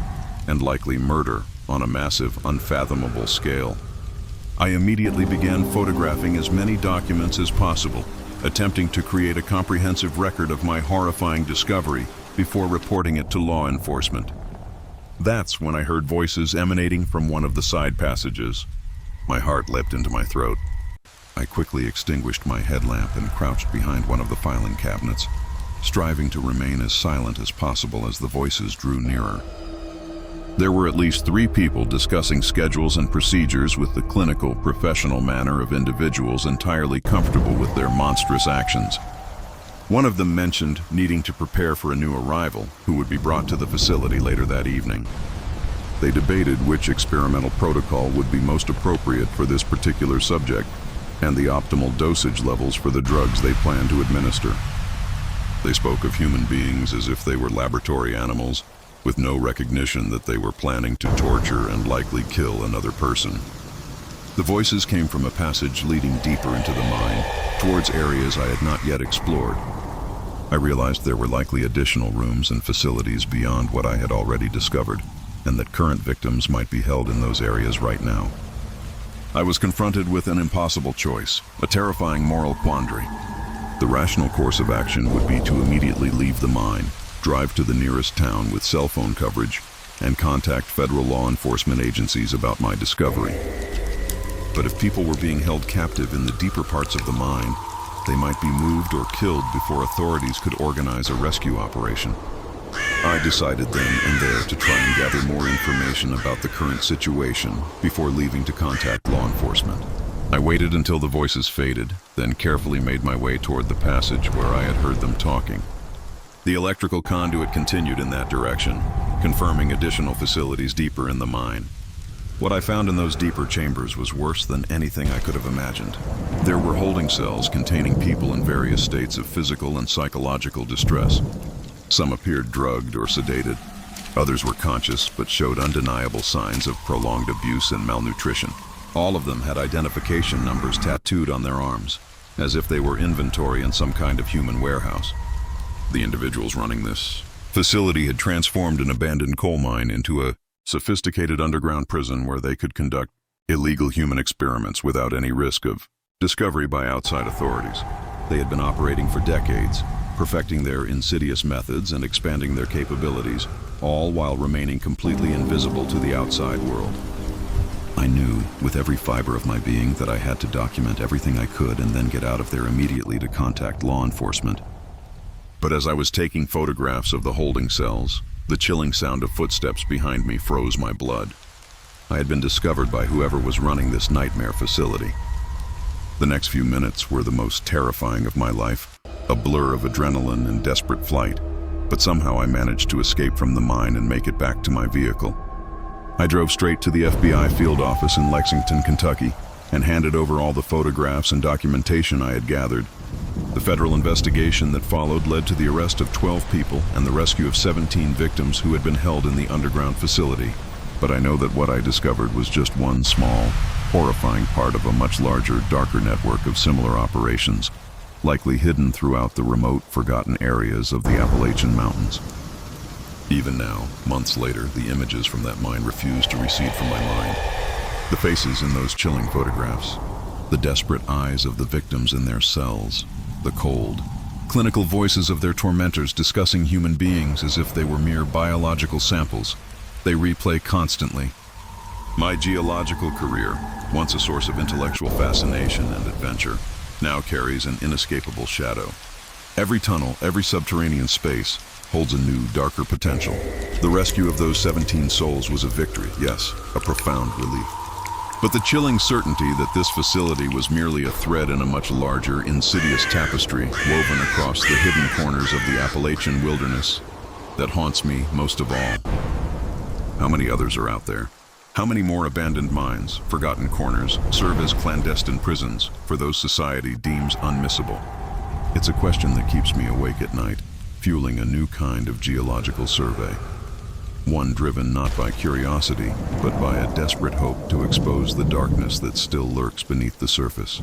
and likely murder on a massive, unfathomable scale. I immediately began photographing as many documents as possible, attempting to create a comprehensive record of my horrifying discovery before reporting it to law enforcement. That's when I heard voices emanating from one of the side passages. My heart leapt into my throat. I quickly extinguished my headlamp and crouched behind one of the filing cabinets, striving to remain as silent as possible as the voices drew nearer. There were at least 3 people discussing schedules and procedures with the clinical, professional manner of individuals entirely comfortable with their monstrous actions. One of them mentioned needing to prepare for a new arrival who would be brought to the facility later that evening. They debated which experimental protocol would be most appropriate for this particular subject and the optimal dosage levels for the drugs they planned to administer. They spoke of human beings as if they were laboratory animals, with no recognition that they were planning to torture and likely kill another person. The voices came from a passage leading deeper into the mine, towards areas I had not yet explored. I realized there were likely additional rooms and facilities beyond what I had already discovered, and that current victims might be held in those areas right now. I was confronted with an impossible choice, a terrifying moral quandary. The rational course of action would be to immediately leave the mine, drive to the nearest town with cell phone coverage, and contact federal law enforcement agencies about my discovery. But if people were being held captive in the deeper parts of the mine, they might be moved or killed before authorities could organize a rescue operation. I decided then and there to try and gather more information about the current situation before leaving to contact law enforcement. I waited until the voices faded, then carefully made my way toward the passage where I had heard them talking. The electrical conduit continued in that direction, confirming additional facilities deeper in the mine. What I found in those deeper chambers was worse than anything I could have imagined. There were holding cells containing people in various states of physical and psychological distress. Some appeared drugged or sedated. Others were conscious but showed undeniable signs of prolonged abuse and malnutrition. All of them had identification numbers tattooed on their arms, as if they were inventory in some kind of human warehouse. The individuals running this facility had transformed an abandoned coal mine into a sophisticated underground prison where they could conduct illegal human experiments without any risk of discovery by outside authorities. They had been operating for decades, perfecting their insidious methods and expanding their capabilities, all while remaining completely invisible to the outside world. I knew, with every fiber of my being, that I had to document everything I could and then get out of there immediately to contact law enforcement. But as I was taking photographs of the holding cells, The chilling sound of footsteps behind me froze my blood. I had been discovered by whoever was running this nightmare facility. The next few minutes were the most terrifying of my life, a blur of adrenaline and desperate flight, but somehow I managed to escape from the mine and make it back to my vehicle. I drove straight to the FBI field office in Lexington, Kentucky, and handed over all the photographs and documentation I had gathered. The federal investigation that followed led to the arrest of 12 people and the rescue of 17 victims who had been held in the underground facility. But I know that what I discovered was just one small, horrifying part of a much larger, darker network of similar operations, likely hidden throughout the remote, forgotten areas of the Appalachian Mountains. Even now, months later, the images from that mine refuse to recede from my mind. The faces in those chilling photographs, the desperate eyes of the victims in their cells, the cold, clinical voices of their tormentors discussing human beings as if they were mere biological samples. They replay constantly. My geological career, once a source of intellectual fascination and adventure, now carries an inescapable shadow. Every tunnel, every subterranean space, holds a new, darker potential. The rescue of those 17 souls was a victory, yes, a profound relief. But the chilling certainty that this facility was merely a thread in a much larger, insidious tapestry woven across the hidden corners of the Appalachian wilderness that haunts me most of all. How many others are out there? How many more abandoned mines, forgotten corners, serve as clandestine prisons for those society deems unmissable? It's a question that keeps me awake at night, fueling a new kind of geological survey. One driven not by curiosity, but by a desperate hope to expose the darkness that still lurks beneath the surface.